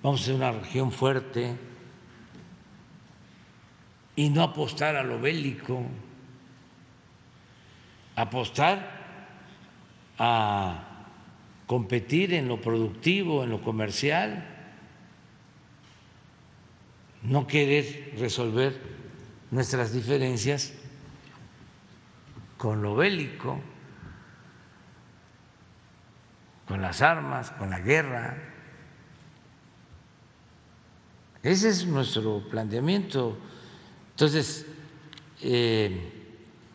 vamos a ser una región fuerte y no apostar a lo bélico, apostar a competir en lo productivo, en lo comercial, no querer resolver nuestras diferencias con lo bélico, con las armas, con la guerra. Ese es nuestro planteamiento. Entonces,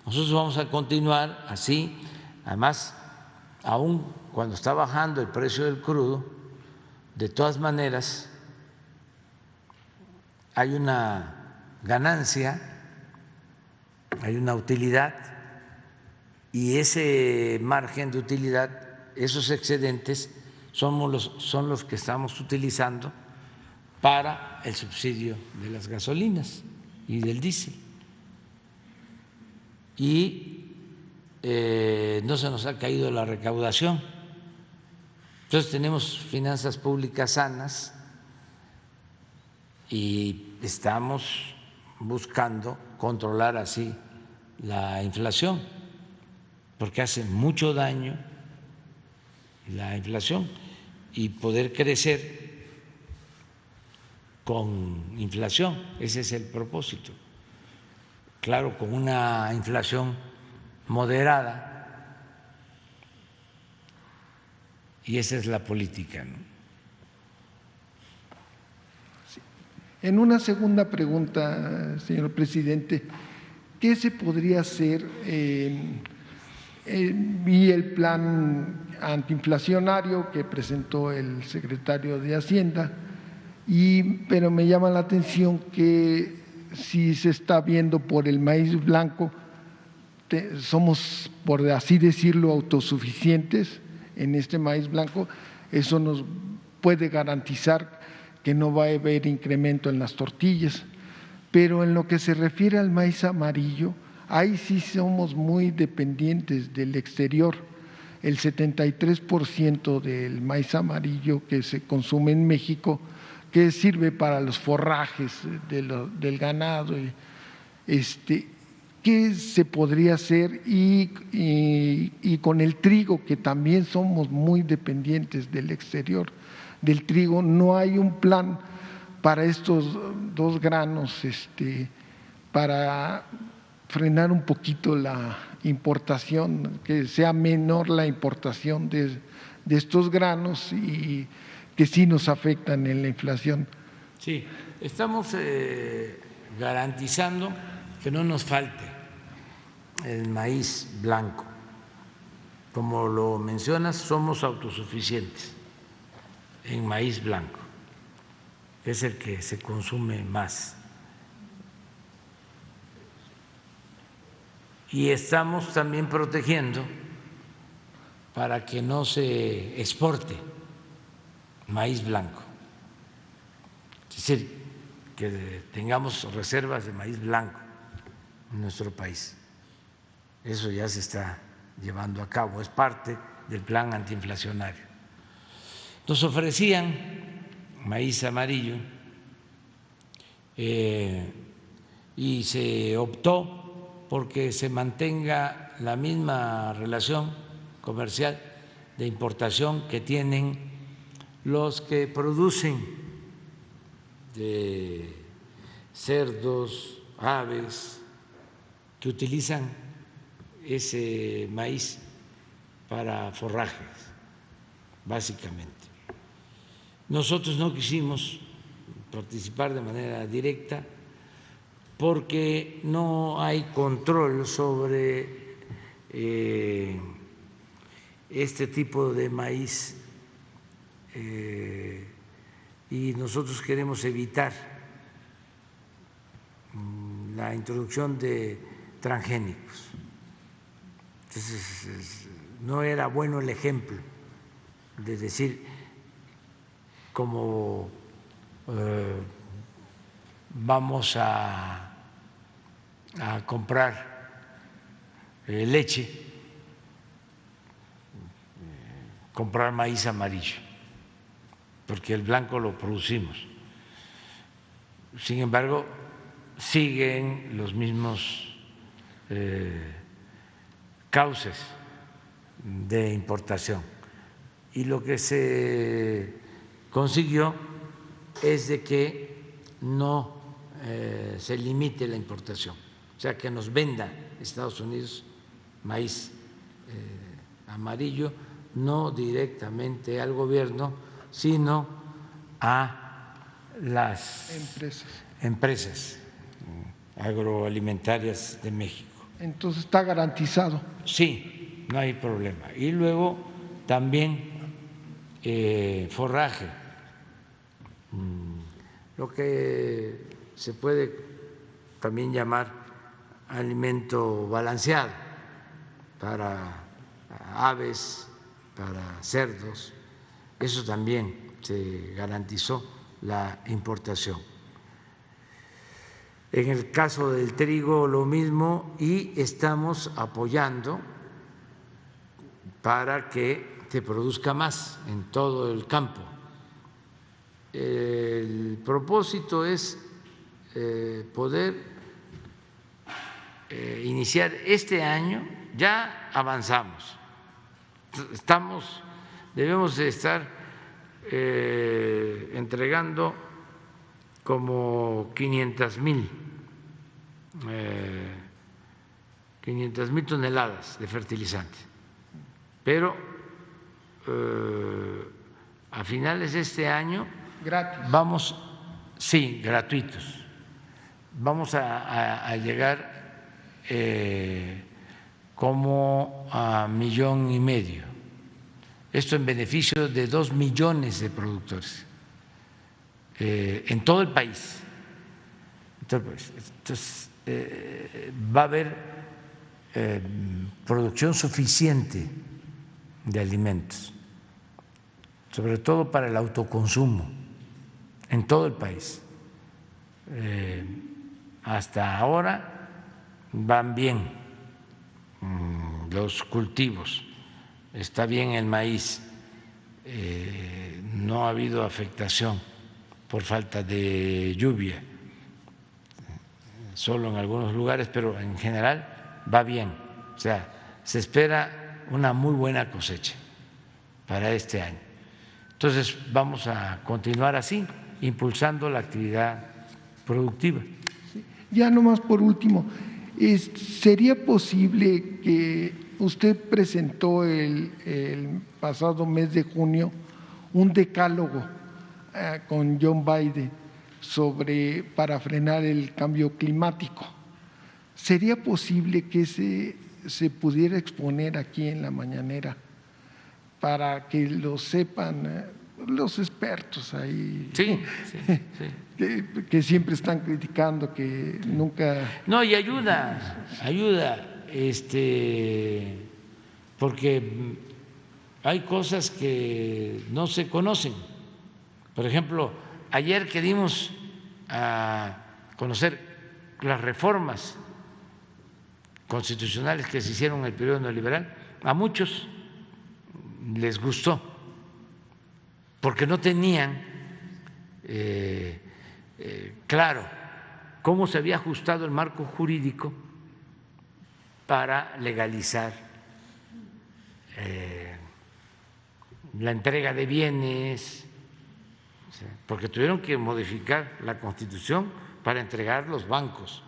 nosotros vamos a continuar así. Además, aún cuando está bajando el precio del crudo, de todas maneras hay una ganancia, hay una utilidad, y ese margen de utilidad, esos excedentes son los que estamos utilizando para el subsidio de las gasolinas y del diésel. Y no se nos ha caído la recaudación. Entonces tenemos finanzas públicas sanas y estamos buscando controlar así la inflación, porque hace mucho daño la inflación, y poder crecer con inflación, ese es el propósito. Claro, con una inflación moderada, y esa es la política, ¿no? En una segunda pregunta, señor presidente, ¿qué se podría hacer? Vi el plan antiinflacionario que presentó el secretario de Hacienda, pero me llama la atención que sí se está viendo por el maíz blanco. Somos, por así decirlo, autosuficientes en este maíz blanco. Eso nos puede garantizar que no va a haber incremento en las tortillas. Pero en lo que se refiere al maíz amarillo, ahí sí somos muy dependientes del exterior. El 73% del maíz amarillo que se consume en México, que sirve para los forrajes del ganado, ¿qué se podría hacer? Y con el trigo, que también somos muy dependientes del exterior, del trigo, no hay un plan para estos dos granos, para frenar un poquito la importación, que sea menor la importación de estos granos y que sí nos afectan en la inflación. Sí, estamos garantizando que no nos falte el maíz blanco. Como lo mencionas, somos autosuficientes en maíz blanco, es el que se consume más. Y estamos también protegiendo para que no se exporte maíz blanco, es decir, que tengamos reservas de maíz blanco en nuestro país. Eso ya se está llevando a cabo, es parte del plan antiinflacionario. Nos ofrecían maíz amarillo y se optó porque se mantenga la misma relación comercial de importación que tienen los que producen cerdos, aves, que utilizan ese maíz para forrajes, básicamente. Nosotros no quisimos participar de manera directa porque no hay control sobre este tipo de maíz y nosotros queremos evitar la introducción de transgénicos. Entonces, no era bueno el ejemplo de decir como vamos a comprar leche, comprar maíz amarillo, porque el blanco lo producimos. Sin embargo, siguen los mismos cauces de importación y lo que se consiguió es de que no se limite la importación, o sea, que nos venda Estados Unidos maíz amarillo, no directamente al gobierno, sino a las empresas agroalimentarias de México. Entonces está garantizado. Sí, no hay problema. Y luego también forraje, lo que se puede también llamar alimento balanceado para aves, para cerdos, eso también se garantizó la importación. En el caso del trigo lo mismo y estamos apoyando para que se produzca más en todo el campo. El propósito es poder iniciar este año, ya avanzamos, debemos de estar entregando como 500,000 toneladas de fertilizante, pero a finales de este año gratis. Sí, gratuitos, vamos a llegar como a 1,5 millones, esto en beneficio de 2 millones de productores en todo el país. Entonces va a haber producción suficiente de alimentos, sobre todo para el autoconsumo en todo el país. Hasta ahora van bien los cultivos, está bien el maíz, no ha habido afectación por falta de lluvia, solo en algunos lugares, pero en general va bien. O sea, se espera una muy buena cosecha para este año. Entonces vamos a continuar así, impulsando la actividad productiva. Ya nomás por último, ¿sería posible que usted presentó el pasado mes de junio un decálogo con John Biden para frenar el cambio climático? ¿Sería posible que se pudiera exponer aquí en la mañanera para que lo sepan los expertos ahí? Sí. Que siempre están criticando, que nunca… No, y ayuda, porque hay cosas que no se conocen. Por ejemplo, ayer que dimos a conocer las reformas constitucionales que se hicieron en el periodo neoliberal, a muchos les gustó, porque no tenían claro cómo se había ajustado el marco jurídico para legalizar la entrega de bienes, porque tuvieron que modificar la Constitución para entregar los bancos,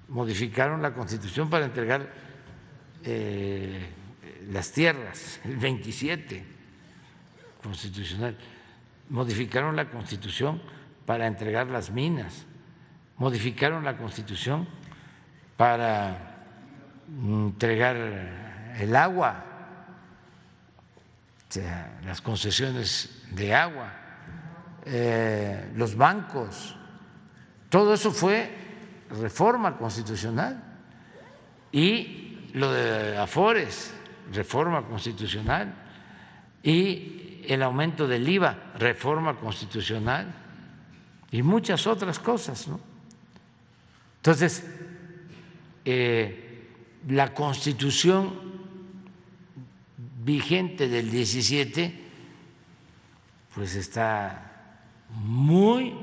modificaron la Constitución para entregar las tierras, el 27 constitucional, modificaron la Constitución para entregar las minas, modificaron la Constitución para entregar el agua, o sea, las concesiones de agua, los bancos, todo eso fue reforma constitucional. Y lo de Afores, reforma constitucional, y el aumento del IVA, reforma constitucional, y muchas otras cosas, ¿no? Entonces, la Constitución vigente del 17 pues está muy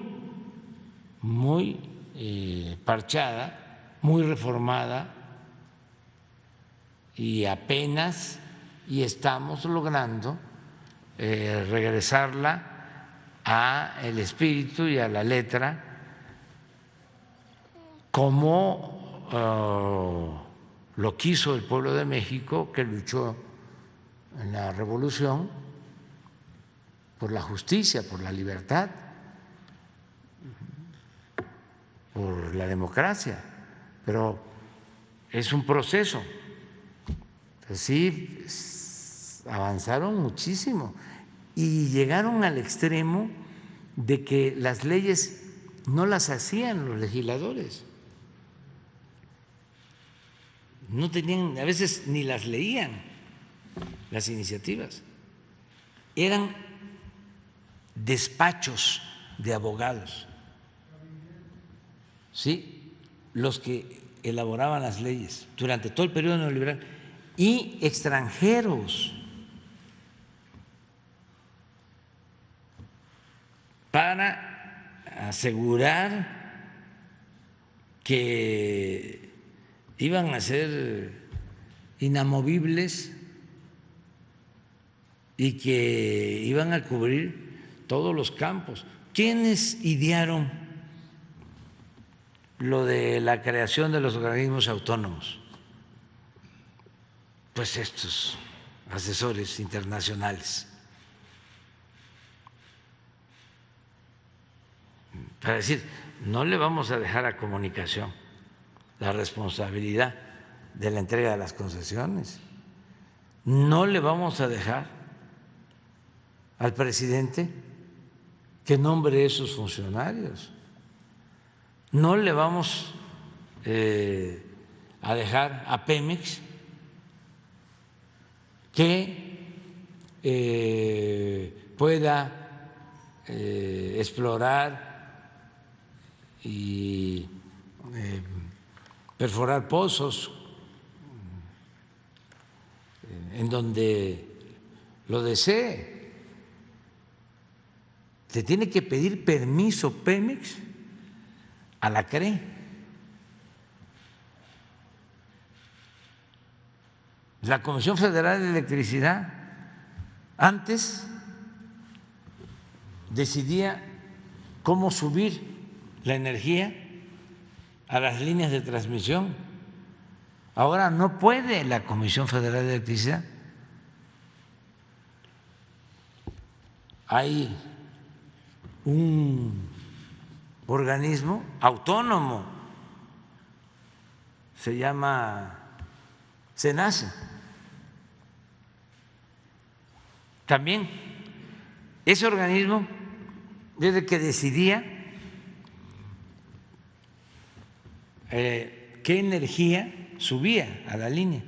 parchada, muy reformada, y apenas estamos logrando regresarla a el espíritu y a la letra como lo quiso el pueblo de México, que luchó en la revolución por la justicia, por la libertad, por la democracia, pero es un proceso. Sí, avanzaron muchísimo y llegaron al extremo de que las leyes no las hacían los legisladores, no tenían, a veces ni las leían las iniciativas, eran despachos de abogados, ¿sí?, los que elaboraban las leyes durante todo el periodo neoliberal, y extranjeros, para asegurar que iban a ser inamovibles y que iban a cubrir todos los campos. ¿Quiénes idearon lo de la creación de los organismos autónomos? Pues estos asesores internacionales, para decir, no le vamos a dejar a Comunicación la responsabilidad de la entrega de las concesiones, no le vamos a dejar al presidente que nombre esos funcionarios, no le vamos a dejar a Pemex que pueda explorar y perforar pozos en donde lo desee. Se tiene que pedir permiso Pemex a la CRE. La Comisión Federal de Electricidad antes decidía cómo subir la energía a las líneas de transmisión. Ahora no puede la Comisión Federal de Electricidad. Hay un organismo autónomo, se llama CENACE. También ese organismo, desde que decidía qué energía subía a la línea,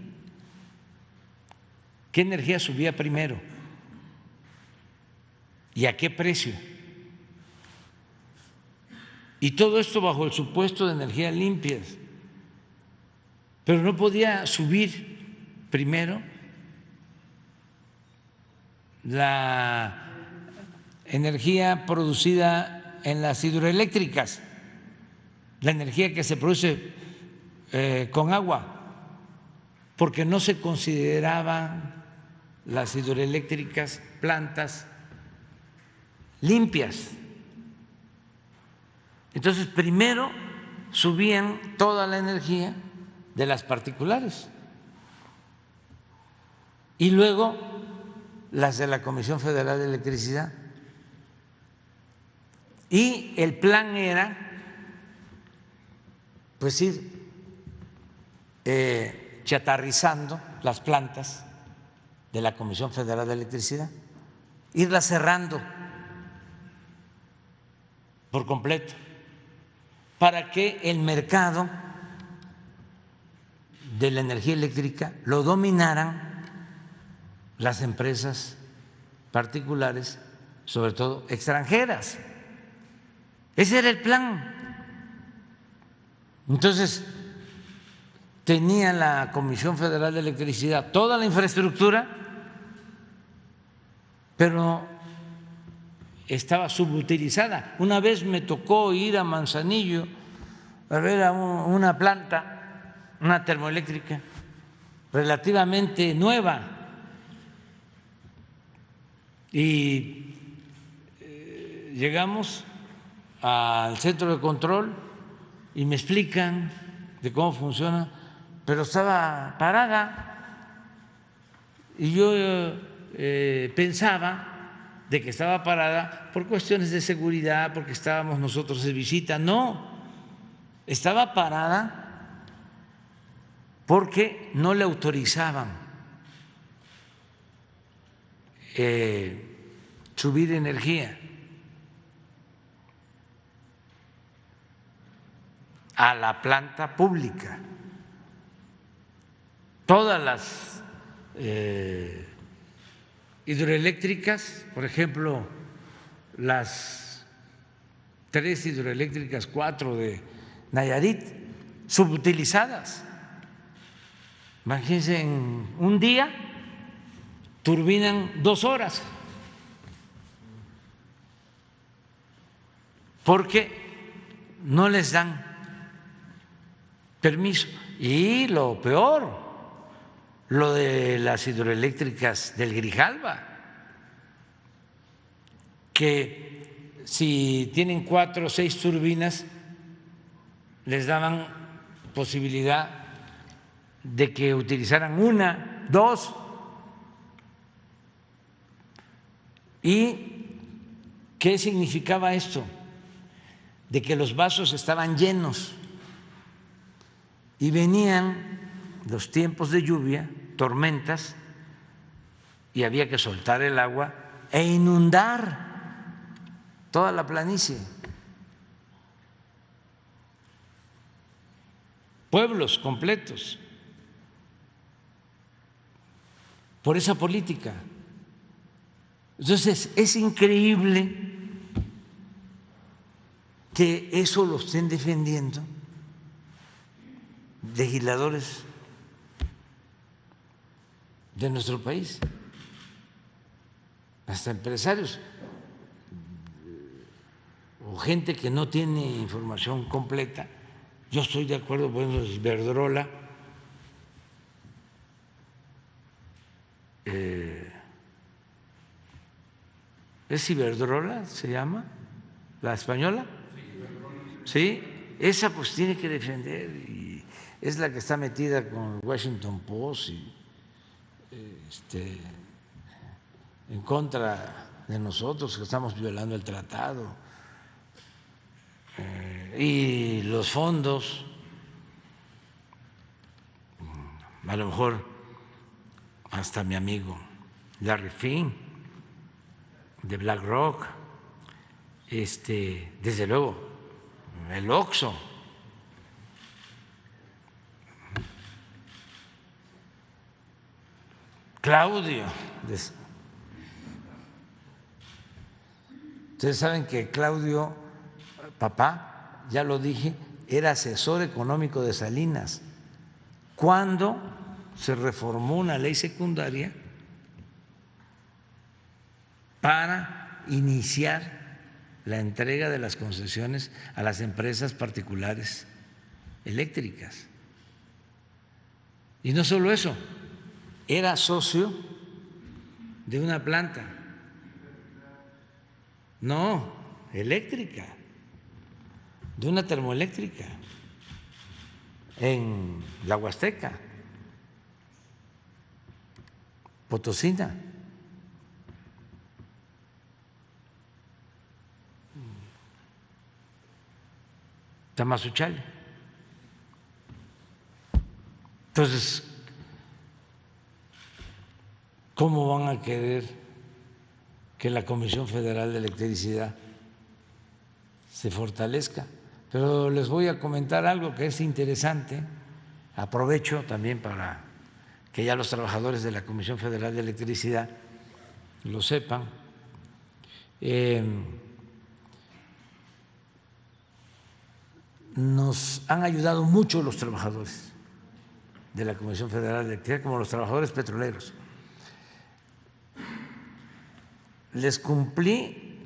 qué energía subía primero y a qué precio. Y todo esto bajo el supuesto de energías limpias. Pero no podía subir primero la energía producida en las hidroeléctricas, la energía que se produce con agua, porque no se consideraban las hidroeléctricas plantas limpias. Entonces, primero subían toda la energía de las particulares y luego las de la Comisión Federal de Electricidad. Y el plan era, pues, ir chatarrizando las plantas de la Comisión Federal de Electricidad, irlas cerrando por completo, para que el mercado de la energía eléctrica lo dominaran las empresas particulares, sobre todo extranjeras. Ese era el plan. Entonces, tenía la Comisión Federal de Electricidad toda la infraestructura, pero estaba subutilizada. Una vez me tocó ir a Manzanillo a ver a una planta, una termoeléctrica relativamente nueva, y llegamos al centro de control y me explican de cómo funciona, pero estaba parada y yo pensaba de que estaba parada por cuestiones de seguridad, porque estábamos nosotros de visita. No, estaba parada porque no le autorizaban subir energía a la planta pública. Todas las hidroeléctricas, por ejemplo, las 3 hidroeléctricas, 4 de Nayarit, subutilizadas. Imagínense, en un día turbinan 2 horas, porque no les dan permiso. Y lo peor, lo de las hidroeléctricas del Grijalva, que si tienen 4 o 6 turbinas, les daban posibilidad de que utilizaran 1, 2. ¿Y qué significaba esto? De que los vasos estaban llenos y venían los tiempos de lluvia, tormentas, y había que soltar el agua e inundar toda la planicie. pueblos completos por esa política. Entonces, es increíble que eso lo estén defendiendo legisladores de nuestro país, hasta empresarios o gente que no tiene información completa. Yo estoy de acuerdo, bueno, Iberdrola ¿es Iberdrola se llama? ¿La española? Sí, esa pues tiene que defender, y es la que está metida con el Washington Post y en contra de nosotros, que estamos violando el tratado, y los fondos, a lo mejor hasta mi amigo Larry Fink de BlackRock, desde luego el Oxxo, Claudio. Ustedes saben que Claudio, papá, ya lo dije, era asesor económico de Salinas cuando se reformó una ley secundaria para iniciar la entrega de las concesiones a las empresas particulares eléctricas. Y no solo eso, era socio de una planta, no, eléctrica, de una termoeléctrica en la Huasteca Potosina. Tamazunchale. Entonces, ¿cómo van a querer que la Comisión Federal de Electricidad se fortalezca? Pero les voy a comentar algo que es interesante. Aprovecho también para que ya los trabajadores de la Comisión Federal de Electricidad lo sepan. Nos han ayudado mucho los trabajadores de la Comisión Federal de Electricidad, como los trabajadores petroleros. Les cumplí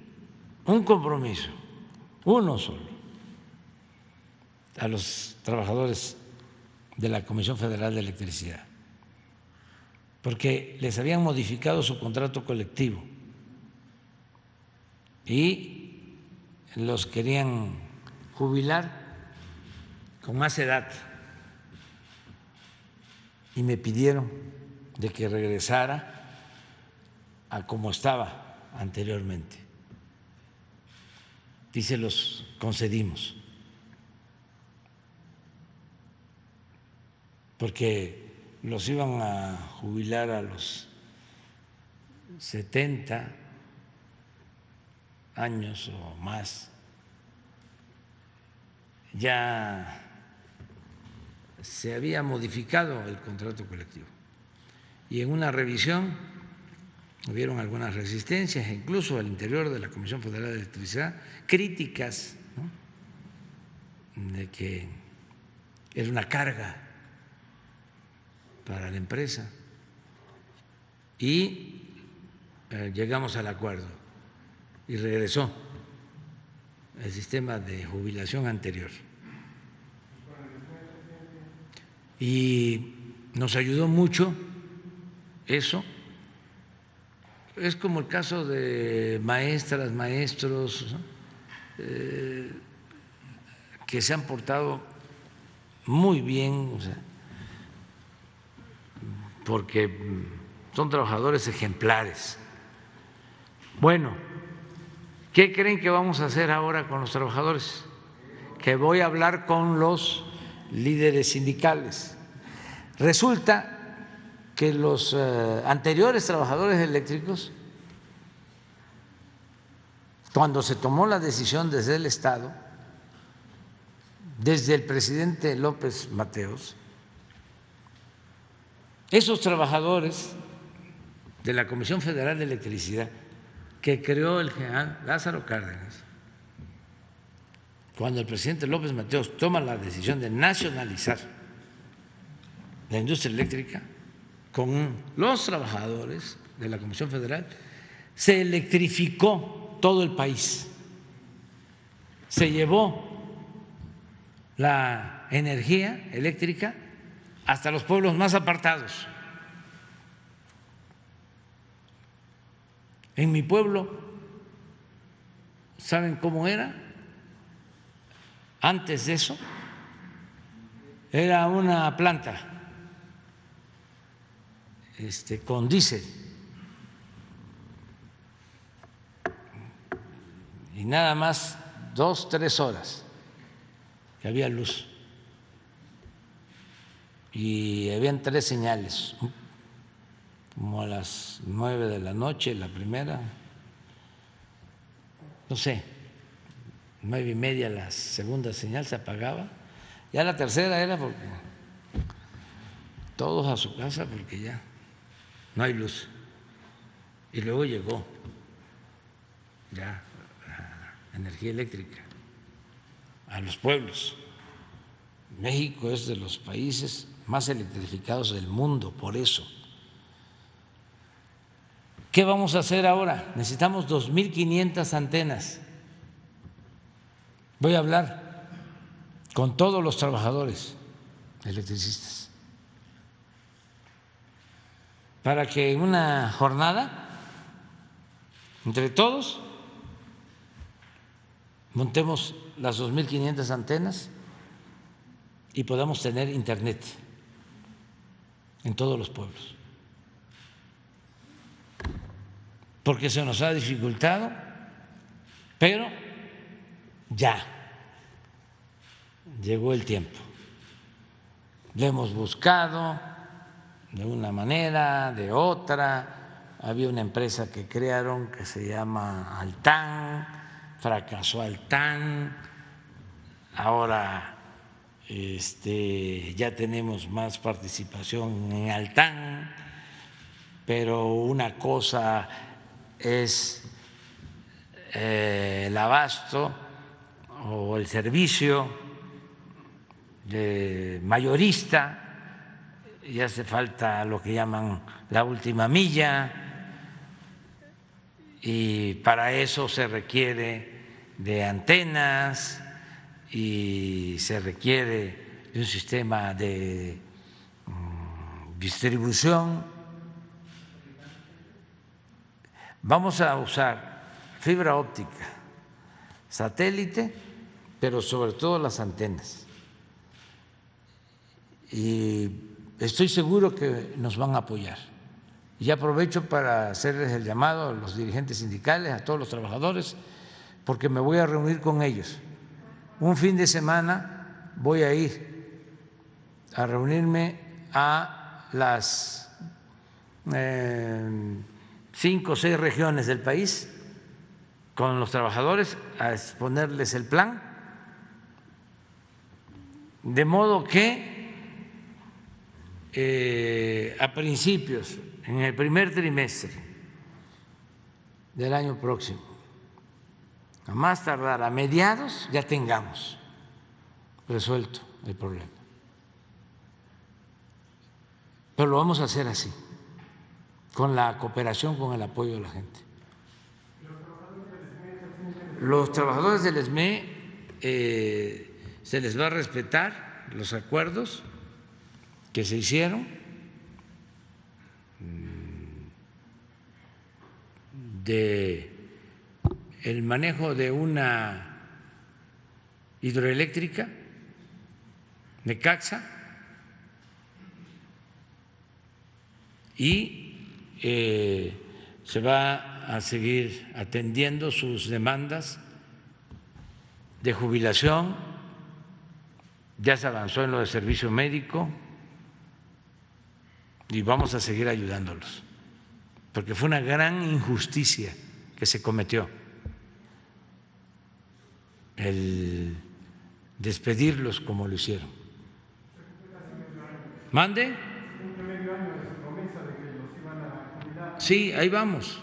un compromiso, uno solo, a los trabajadores de la Comisión Federal de Electricidad, porque les habían modificado su contrato colectivo y los querían jubilar con más edad, y me pidieron de que regresara a como estaba anteriormente, y se los concedimos, porque los iban a jubilar a los 70 años o más. Ya se había modificado el contrato colectivo y en una revisión hubieron algunas resistencias, incluso al interior de la Comisión Federal de Electricidad, críticas, ¿no?, de que era una carga para la empresa, y llegamos al acuerdo y regresó el sistema de jubilación anterior. Y nos ayudó mucho eso. Es como el caso de maestras, maestros, ¿no?, que se han portado muy bien, o sea, porque son trabajadores ejemplares. Bueno, ¿qué creen que vamos a hacer ahora con los trabajadores? Que voy a hablar con los líderes sindicales. Resulta que los anteriores trabajadores eléctricos, cuando se tomó la decisión desde el Estado desde el presidente López Mateos, esos trabajadores de la Comisión Federal de Electricidad que creó el general Lázaro Cárdenas, cuando el presidente López Mateos toma la decisión de nacionalizar la industria eléctrica con los trabajadores de la Comisión Federal, se electrificó todo el país, se llevó la energía eléctrica hasta los pueblos más apartados. En mi pueblo, ¿saben cómo era? Antes de eso, era una planta con diésel y nada más 2 o 3 horas que había luz y habían 3 señales, como a las 9 de la noche la primera, no sé, 9:30 la segunda señal se apagaba, ya la tercera era porque todos a su casa porque ya no hay luz. Y luego llegó ya la energía eléctrica a los pueblos. México es de los países más electrificados del mundo, por eso. ¿Qué vamos a hacer ahora? Necesitamos 2.500 antenas. Voy a hablar con todos los trabajadores electricistas para que en una jornada, entre todos, montemos las 2.500 antenas y podamos tener internet en todos los pueblos. Porque se nos ha dificultado, pero ya llegó el tiempo. Lo hemos buscado de una manera, de otra. Había una empresa que crearon que se llama Altán, fracasó Altán, ahora ya tenemos más participación en Altán, pero una cosa es el abasto o el servicio de mayorista, y hace falta lo que llaman la última milla, y para eso se requiere de antenas y se requiere de un sistema de distribución. Vamos a usar fibra óptica, satélite, pero sobre todo las antenas. Y estoy seguro que nos van a apoyar. Y aprovecho para hacerles el llamado a los dirigentes sindicales, a todos los trabajadores, porque me voy a reunir con ellos. Un fin de semana voy a ir a reunirme a las 5 o 6 regiones del país con los trabajadores a exponerles el plan, de modo que a principios, en el primer trimestre del año próximo, a más tardar a mediados, ya tengamos resuelto el problema. Pero lo vamos a hacer así, con la cooperación, con el apoyo de la gente. Los trabajadores del SME se les va a respetar los acuerdos que se hicieron de el manejo de una hidroeléctrica, Necaxa, y se va a seguir atendiendo sus demandas de jubilación. Ya se avanzó en lo de servicio médico y vamos a seguir ayudándolos, porque fue una gran injusticia que se cometió el despedirlos como lo hicieron. ¿Mande? Sí, ahí vamos.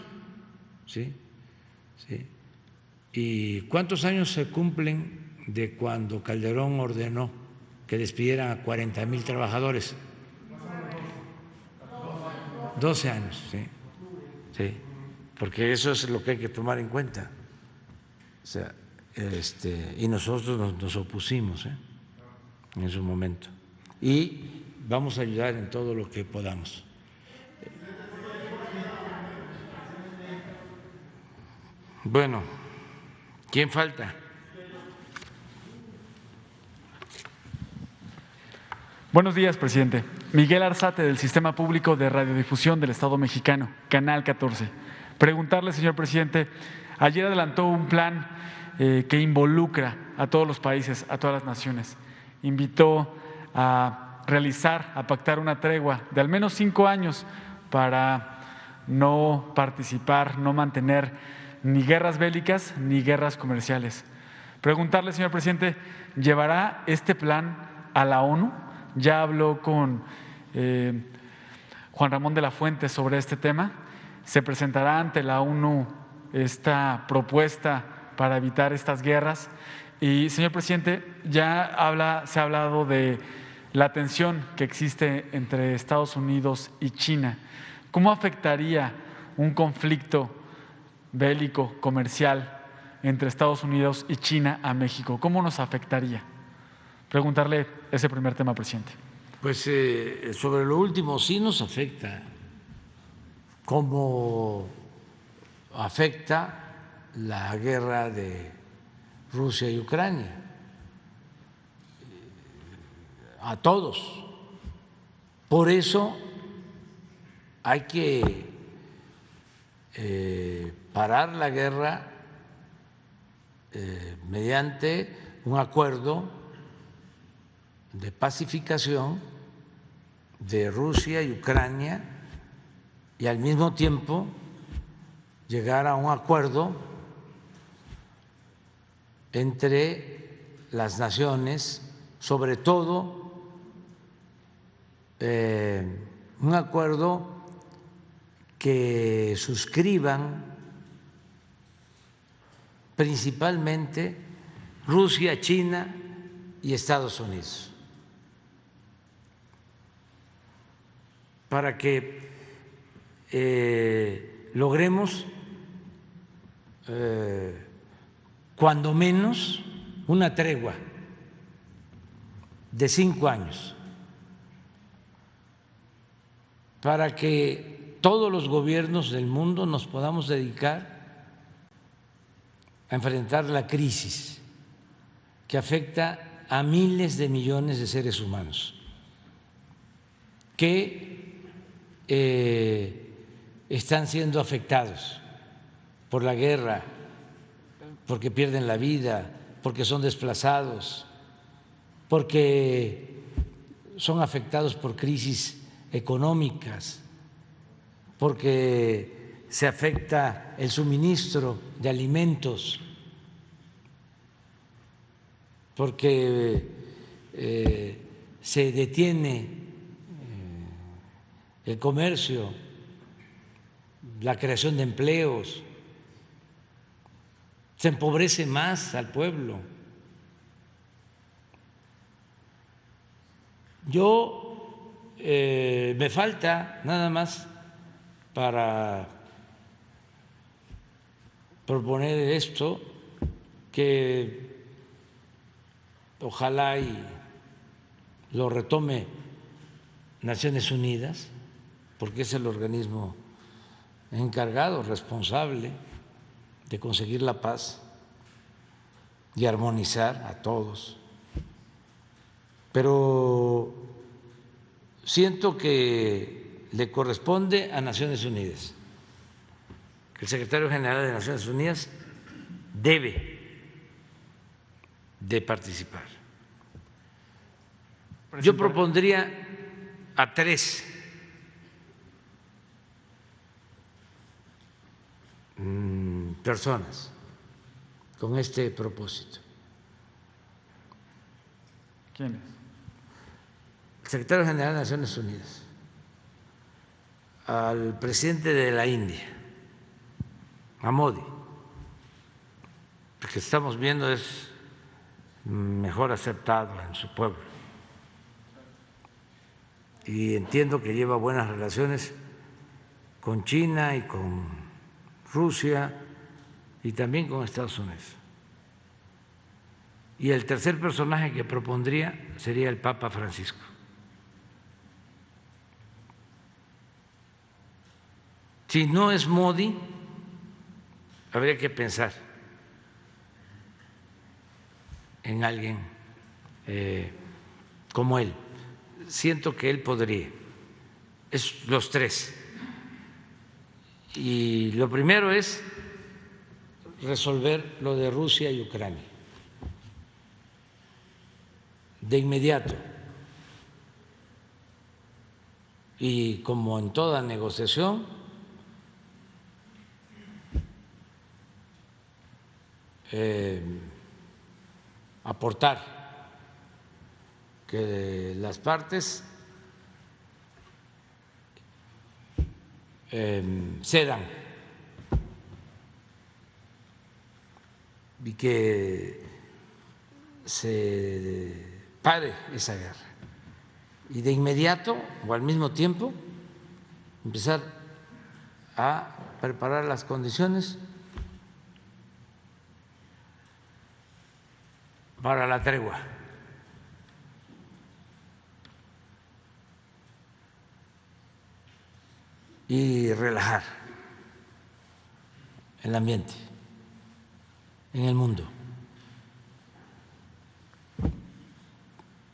Sí, sí. ¿Y cuántos años se cumplen de cuando Calderón ordenó que despidieran a 40,000 trabajadores? 12 años, sí. Sí, porque eso es lo que hay que tomar en cuenta. O sea, y nosotros nos opusimos en su momento. Y vamos a ayudar en todo lo que podamos. Bueno, ¿quién falta? Buenos días, presidente. Miguel Arzate, del Sistema Público de Radiodifusión del Estado Mexicano, Canal 14. Preguntarle, señor presidente, ayer adelantó un plan que involucra a todos los países, a todas las naciones. Invitó a pactar una tregua de al menos 5 años para no participar, no mantener ni guerras bélicas ni guerras comerciales. Preguntarle, señor presidente, ¿llevará este plan a la ONU? Ya habló con Juan Ramón de la Fuente sobre este tema. ¿Se presentará ante la ONU esta propuesta para evitar estas guerras? Y, señor presidente, se ha hablado de la tensión que existe entre Estados Unidos y China. ¿Cómo afectaría un conflicto bélico, comercial, entre Estados Unidos y China a México? ¿Cómo nos afectaría? Preguntarle ese primer tema, presidente. Pues sobre lo último sí nos afecta. ¿Cómo afecta la guerra de Rusia y Ucrania? A todos. Por eso hay que parar la guerra mediante un acuerdo de pacificación de Rusia y Ucrania y al mismo tiempo llegar a un acuerdo entre las naciones, sobre todo un acuerdo que suscriban principalmente Rusia, China y Estados Unidos, para que logremos cuando menos una tregua de 5 años, para que todos los gobiernos del mundo nos podamos dedicar a enfrentar la crisis que afecta a miles de millones de seres humanos que están siendo afectados por la guerra, porque pierden la vida, porque son desplazados, porque son afectados por crisis económicas, porque se afecta el suministro de alimentos, porque se detiene el comercio, la creación de empleos, se empobrece más al pueblo. Yo me falta nada más para proponer esto, que ojalá y lo retome Naciones Unidas, porque es el organismo encargado, responsable de conseguir la paz y armonizar a todos. Pero siento que le corresponde a Naciones Unidas, que el secretario general de Naciones Unidas debe de participar. Yo propondría a 3 personas con este propósito. ¿Quiénes? El secretario general de Naciones Unidas, al presidente de la India, a Modi, porque estamos viendo es mejor aceptado en su pueblo. Y entiendo que lleva buenas relaciones con China y con Rusia y también con Estados Unidos. Y el tercer personaje que propondría sería el Papa Francisco. Si no es Modi, habría que pensar en alguien como él. Siento que él podría. Es los tres. Y lo primero es resolver lo de Rusia y Ucrania. De inmediato. Y como en toda negociación, aportar que las partes cedan y que se pare esa guerra y de inmediato o al mismo tiempo empezar a preparar las condiciones para la tregua. Y relajar el ambiente en el mundo.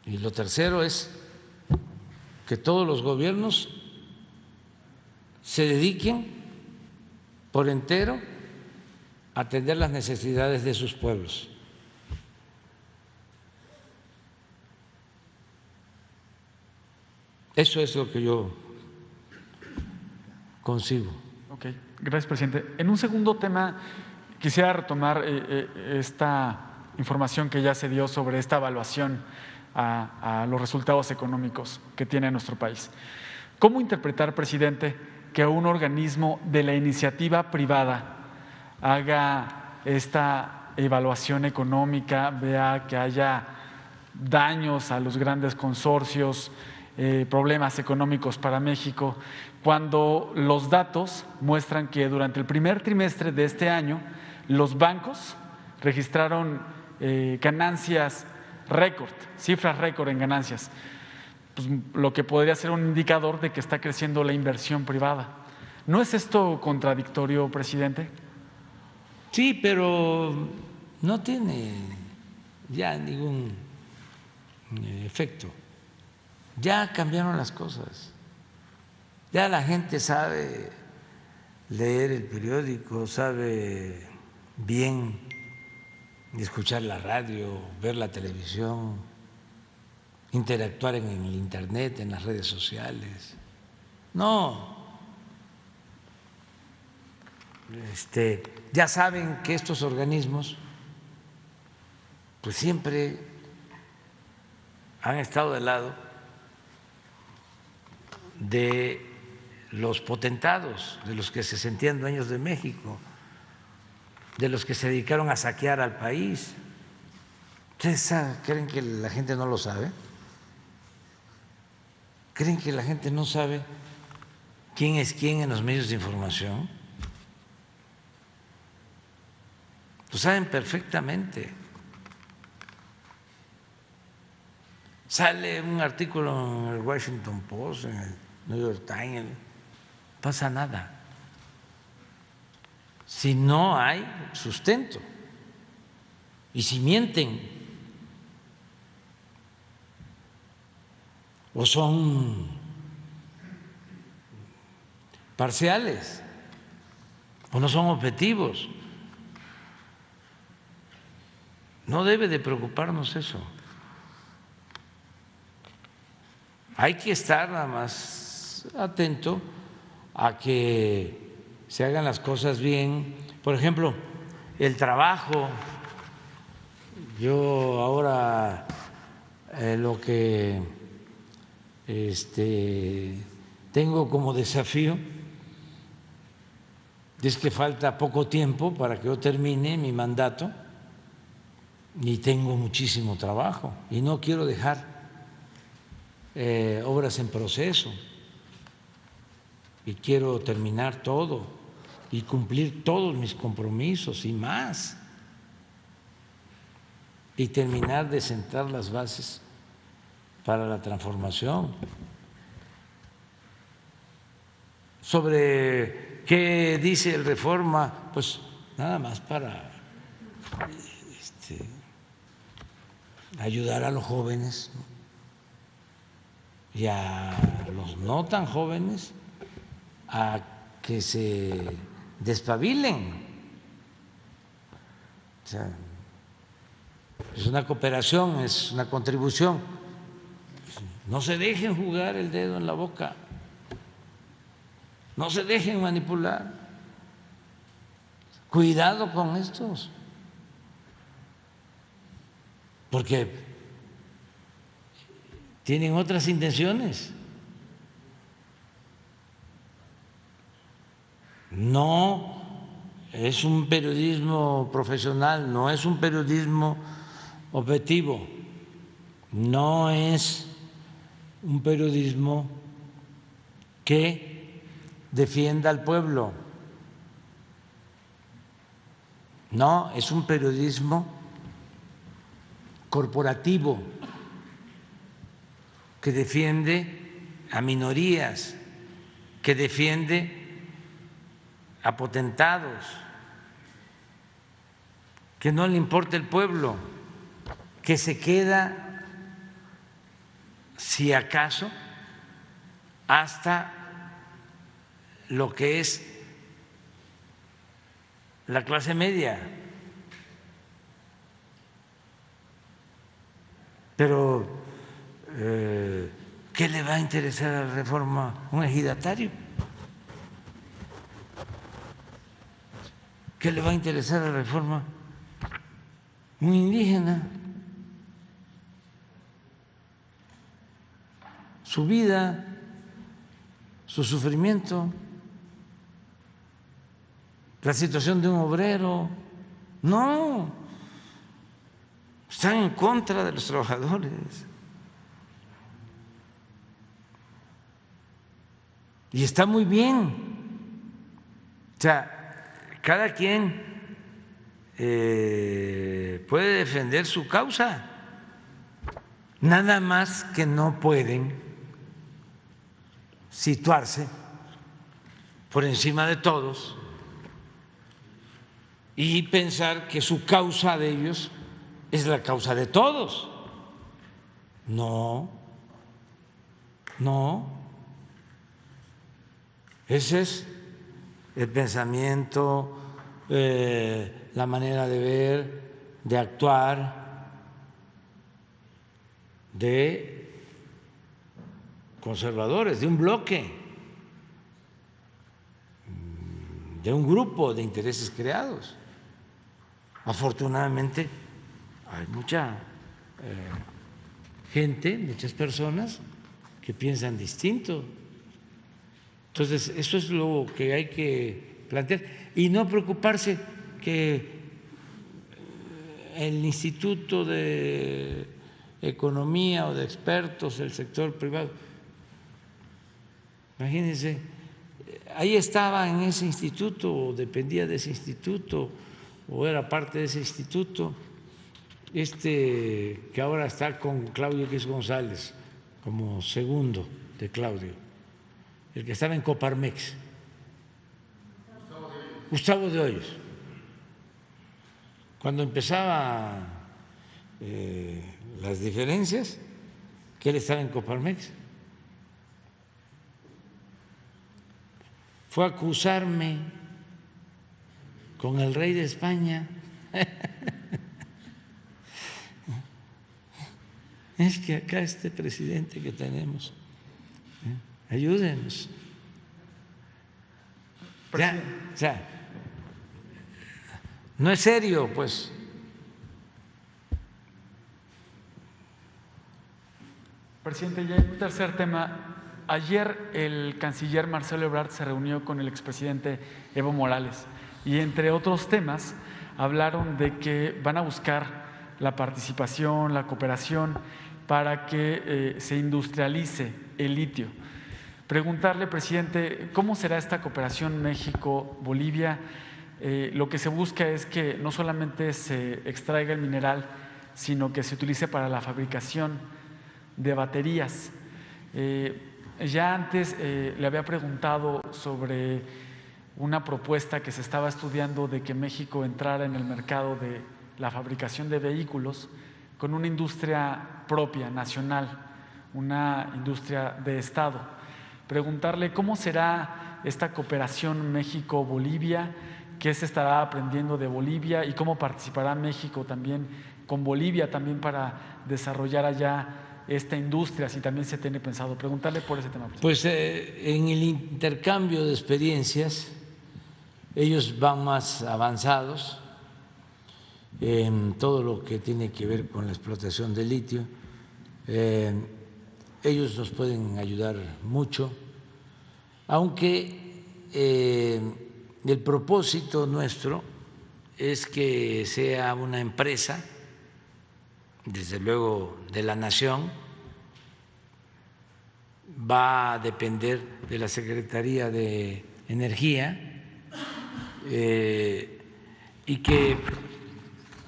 Y lo tercero es que todos los gobiernos se dediquen por entero a atender las necesidades de sus pueblos. Eso es lo que yo consigo. Ok, gracias, presidente. En un segundo tema, quisiera retomar esta información que ya se dio sobre esta evaluación a los resultados económicos que tiene nuestro país. ¿Cómo interpretar, presidente, que un organismo de la iniciativa privada haga esta evaluación económica, vea que haya daños a los grandes consorcios, problemas económicos para México, cuando los datos muestran que durante el primer trimestre de este año los bancos registraron ganancias récord, cifras récord en ganancias, pues, lo que podría ser un indicador de que está creciendo la inversión privada? ¿No es esto contradictorio, presidente? Sí, pero no tiene ya ningún efecto. Ya cambiaron las cosas. Ya la gente sabe leer el periódico, sabe bien escuchar la radio, ver la televisión, interactuar en el internet, en las redes sociales. No. Ya saben que estos organismos pues siempre han estado del lado de los potentados, de los que se sentían dueños de México, de los que se dedicaron a saquear al país. ¿Ustedes creen que la gente no lo sabe? ¿Creen que la gente no sabe quién es quién en los medios de información? Lo saben perfectamente. Sale un artículo en el Washington Post, en el New York Times, no pasa nada. Si no hay sustento y si mienten o son parciales o no son objetivos. No debe de preocuparnos eso. Hay que estar nada más atento a que se hagan las cosas bien. Por ejemplo, el trabajo. Yo ahora lo que tengo como desafío es que falta poco tiempo para que yo termine mi mandato y tengo muchísimo trabajo y no quiero dejar obras en proceso y quiero terminar todo y cumplir todos mis compromisos y más y terminar de sentar las bases para la transformación. Sobre qué dice el Reforma, pues nada más para ayudar a los jóvenes, ¿no? Y a los no tan jóvenes a que se despabilen. O sea, es una cooperación, es una contribución. No se dejen jugar el dedo en la boca, no se dejen manipular. Cuidado con estos, porque tienen otras intenciones. No es un periodismo profesional, no es un periodismo objetivo, no es un periodismo que defienda al pueblo, no, es un periodismo corporativo que defiende a minorías, que defiende a potentados, que no le importa el pueblo, que se queda, si acaso, hasta lo que es la clase media. Pero ¿qué le va a interesar a la Reforma? ¿Un ejidatario? ¿Qué le va a interesar a la Reforma? ¿Un indígena? Su vida, su sufrimiento, la situación de un obrero. No, están en contra de los trabajadores. Y está muy bien. O sea, cada quien puede defender su causa, nada más que no pueden situarse por encima de todos y pensar que su causa de ellos es la causa de todos. No, no. Ese es el pensamiento, la manera de ver, de actuar de conservadores, de un bloque, de un grupo de intereses creados. Afortunadamente hay mucha gente, muchas personas que piensan distinto. Entonces, eso es lo que hay que plantear y no preocuparse que el Instituto de Economía o de expertos del sector privado, imagínense, ahí estaba en ese instituto o dependía de ese instituto o era parte de ese instituto, que ahora está con Claudio X González como segundo de Claudio, el que estaba en Coparmex, Gustavo de Hoyos. Cuando empezaba las diferencias, que él estaba en Coparmex, fue a acusarme con el rey de España. Es que acá este presidente que tenemos, ayúdenos. Ya, o sea, no es serio, pues. Presidente, ya en un tercer tema, ayer el canciller Marcelo Ebrard se reunió con el expresidente Evo Morales y entre otros temas hablaron de que van a buscar la participación, la cooperación para que se industrialice el litio. Preguntarle, presidente, ¿cómo será esta cooperación México-Bolivia? Lo que se busca es que no solamente se extraiga el mineral, sino que se utilice para la fabricación de baterías. Ya antes le había preguntado sobre una propuesta que se estaba estudiando de que México entrara en el mercado de la fabricación de vehículos con una industria propia, nacional, una industria de Estado. Preguntarle cómo será esta cooperación México-Bolivia, qué se estará aprendiendo de Bolivia y cómo participará México también con Bolivia también para desarrollar allá esta industria, si también se tiene pensado. Preguntarle por ese tema. Pues en el intercambio de experiencias, ellos van más avanzados en todo lo que tiene que ver con la explotación del litio. Ellos nos pueden ayudar mucho, aunque el propósito nuestro es que sea una empresa, desde luego de la nación, va a depender de la Secretaría de Energía y que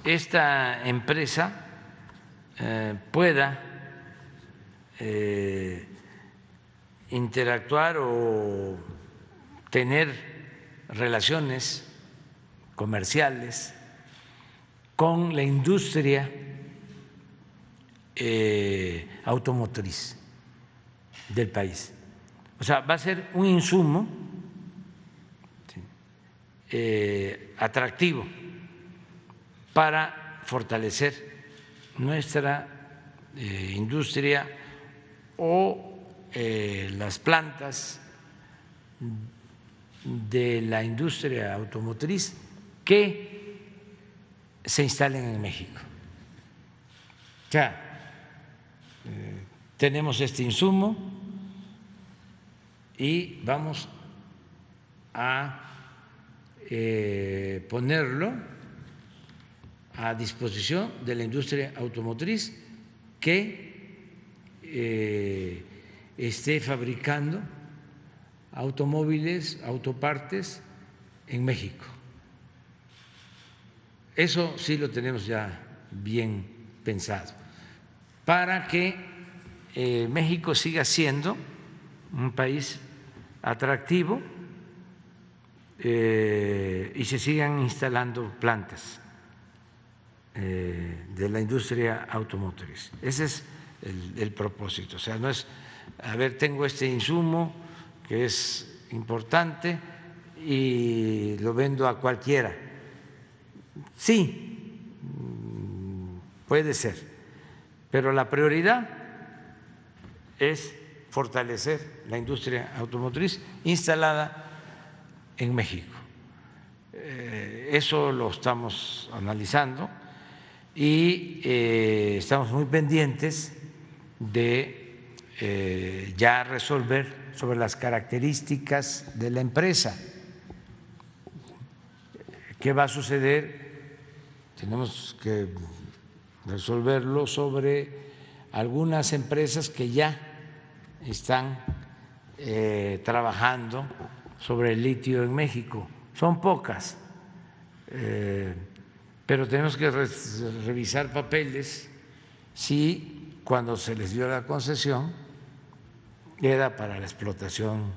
esta empresa pueda interactuar o tener relaciones comerciales con la industria automotriz del país. O sea, va a ser un insumo atractivo para fortalecer nuestra industria o las plantas de la industria automotriz que se instalen en México. O sea, tenemos este insumo y vamos a ponerlo a disposición de la industria automotriz que esté fabricando automóviles, autopartes en México. Eso sí lo tenemos ya bien pensado, para que México siga siendo un país atractivo y se sigan instalando plantas de la industria automotriz. Ese es el propósito. O sea, no es, a ver, tengo este insumo que es importante y lo vendo a cualquiera. Sí, puede ser, pero la prioridad es fortalecer la industria automotriz instalada en México. Eso lo estamos analizando y estamos muy pendientes de ya resolver sobre las características de la empresa. ¿Qué va a suceder? Tenemos que resolverlo sobre algunas empresas que ya están trabajando sobre el litio en México. Son pocas, pero tenemos que revisar papeles si cuando se les dio la concesión era para la explotación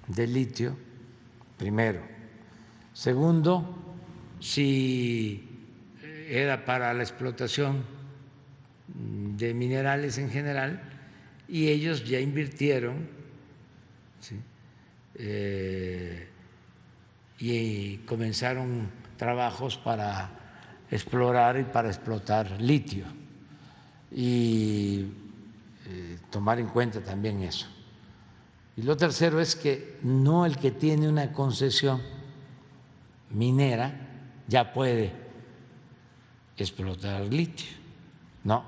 del litio, primero. Segundo, si era para la explotación de minerales en general y ellos ya invirtieron, ¿sí? Y comenzaron trabajos para explorar y para explotar litio y tomar en cuenta también eso. Y lo tercero es que no el que tiene una concesión minera ya puede explotar litio, no.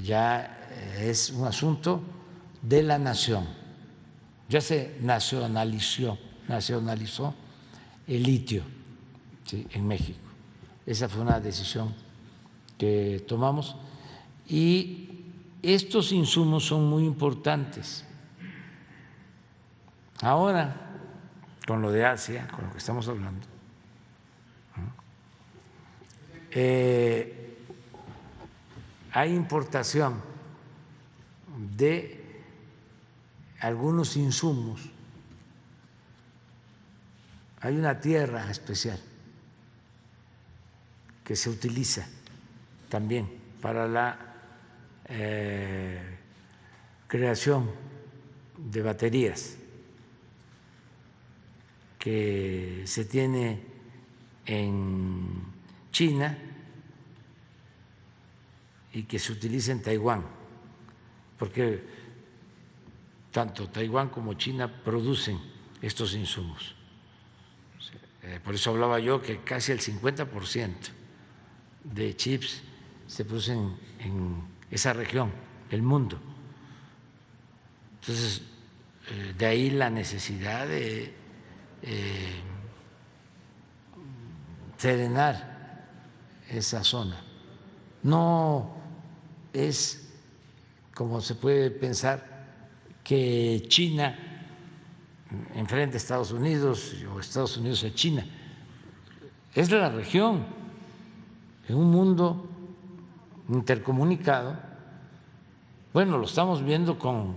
ya es un asunto de la nación. Ya se nacionalizó el litio, ¿sí?, en México. Esa fue una decisión que tomamos y estos insumos son muy importantes. Ahora, con lo de Asia, con lo que estamos hablando, hay importación de algunos insumos. Hay una tierra especial que se utiliza también para la creación de baterías, que se tiene en China y que se utiliza en Taiwán, porque tanto Taiwán como China producen estos insumos. Por eso hablaba yo que casi el 50% de chips se producen en esa región del mundo. Entonces, de ahí la necesidad de serenar esa zona. No es como se puede pensar que China enfrente a Estados Unidos o Estados Unidos a China. Es la región, en un mundo intercomunicado. Bueno, lo estamos viendo con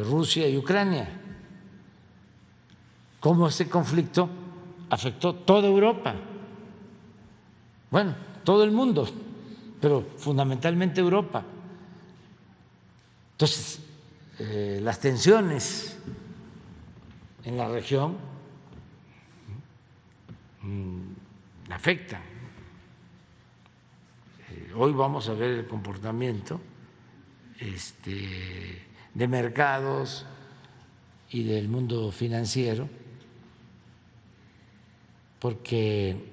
Rusia y Ucrania, cómo ese conflicto afectó toda Europa, bueno, todo el mundo, pero fundamentalmente Europa. Entonces, las tensiones en la región afectan. Hoy vamos a ver el comportamiento de mercados y del mundo financiero, porque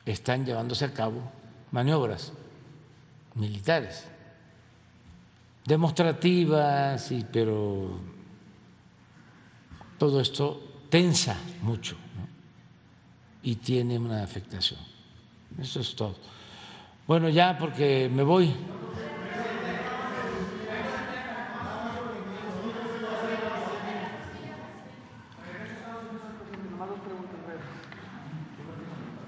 están llevándose a cabo maniobras militares demostrativas, pero todo esto tensa mucho, ¿no?, y tiene una afectación. Eso es todo. Bueno, ya porque me voy.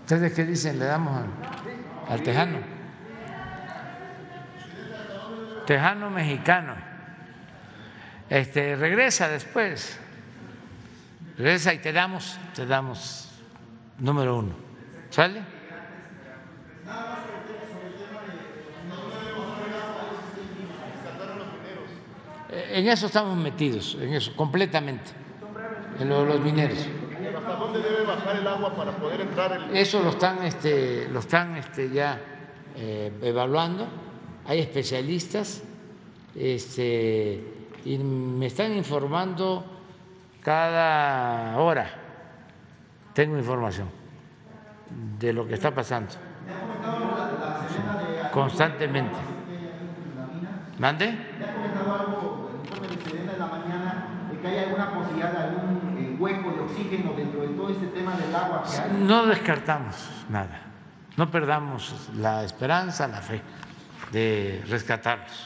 ¿Ustedes qué dicen? ¿Le damos al tejano? Tejano mexicano. Regresa después. Regresa y te damos número 1. ¿Sale? En eso estamos metidos, en eso, completamente, en los mineros. ¿Hasta dónde debe bajar el agua para poder entrar? Eso lo están ya evaluando. Hay especialistas y me están informando cada hora. Tengo información de lo que está pasando constantemente. ¿Mande? ¿Que hay alguna posibilidad de algún hueco de oxígeno dentro de todo este tema del agua que hay? No descartamos nada, no perdamos la esperanza, la fe de rescatarlos.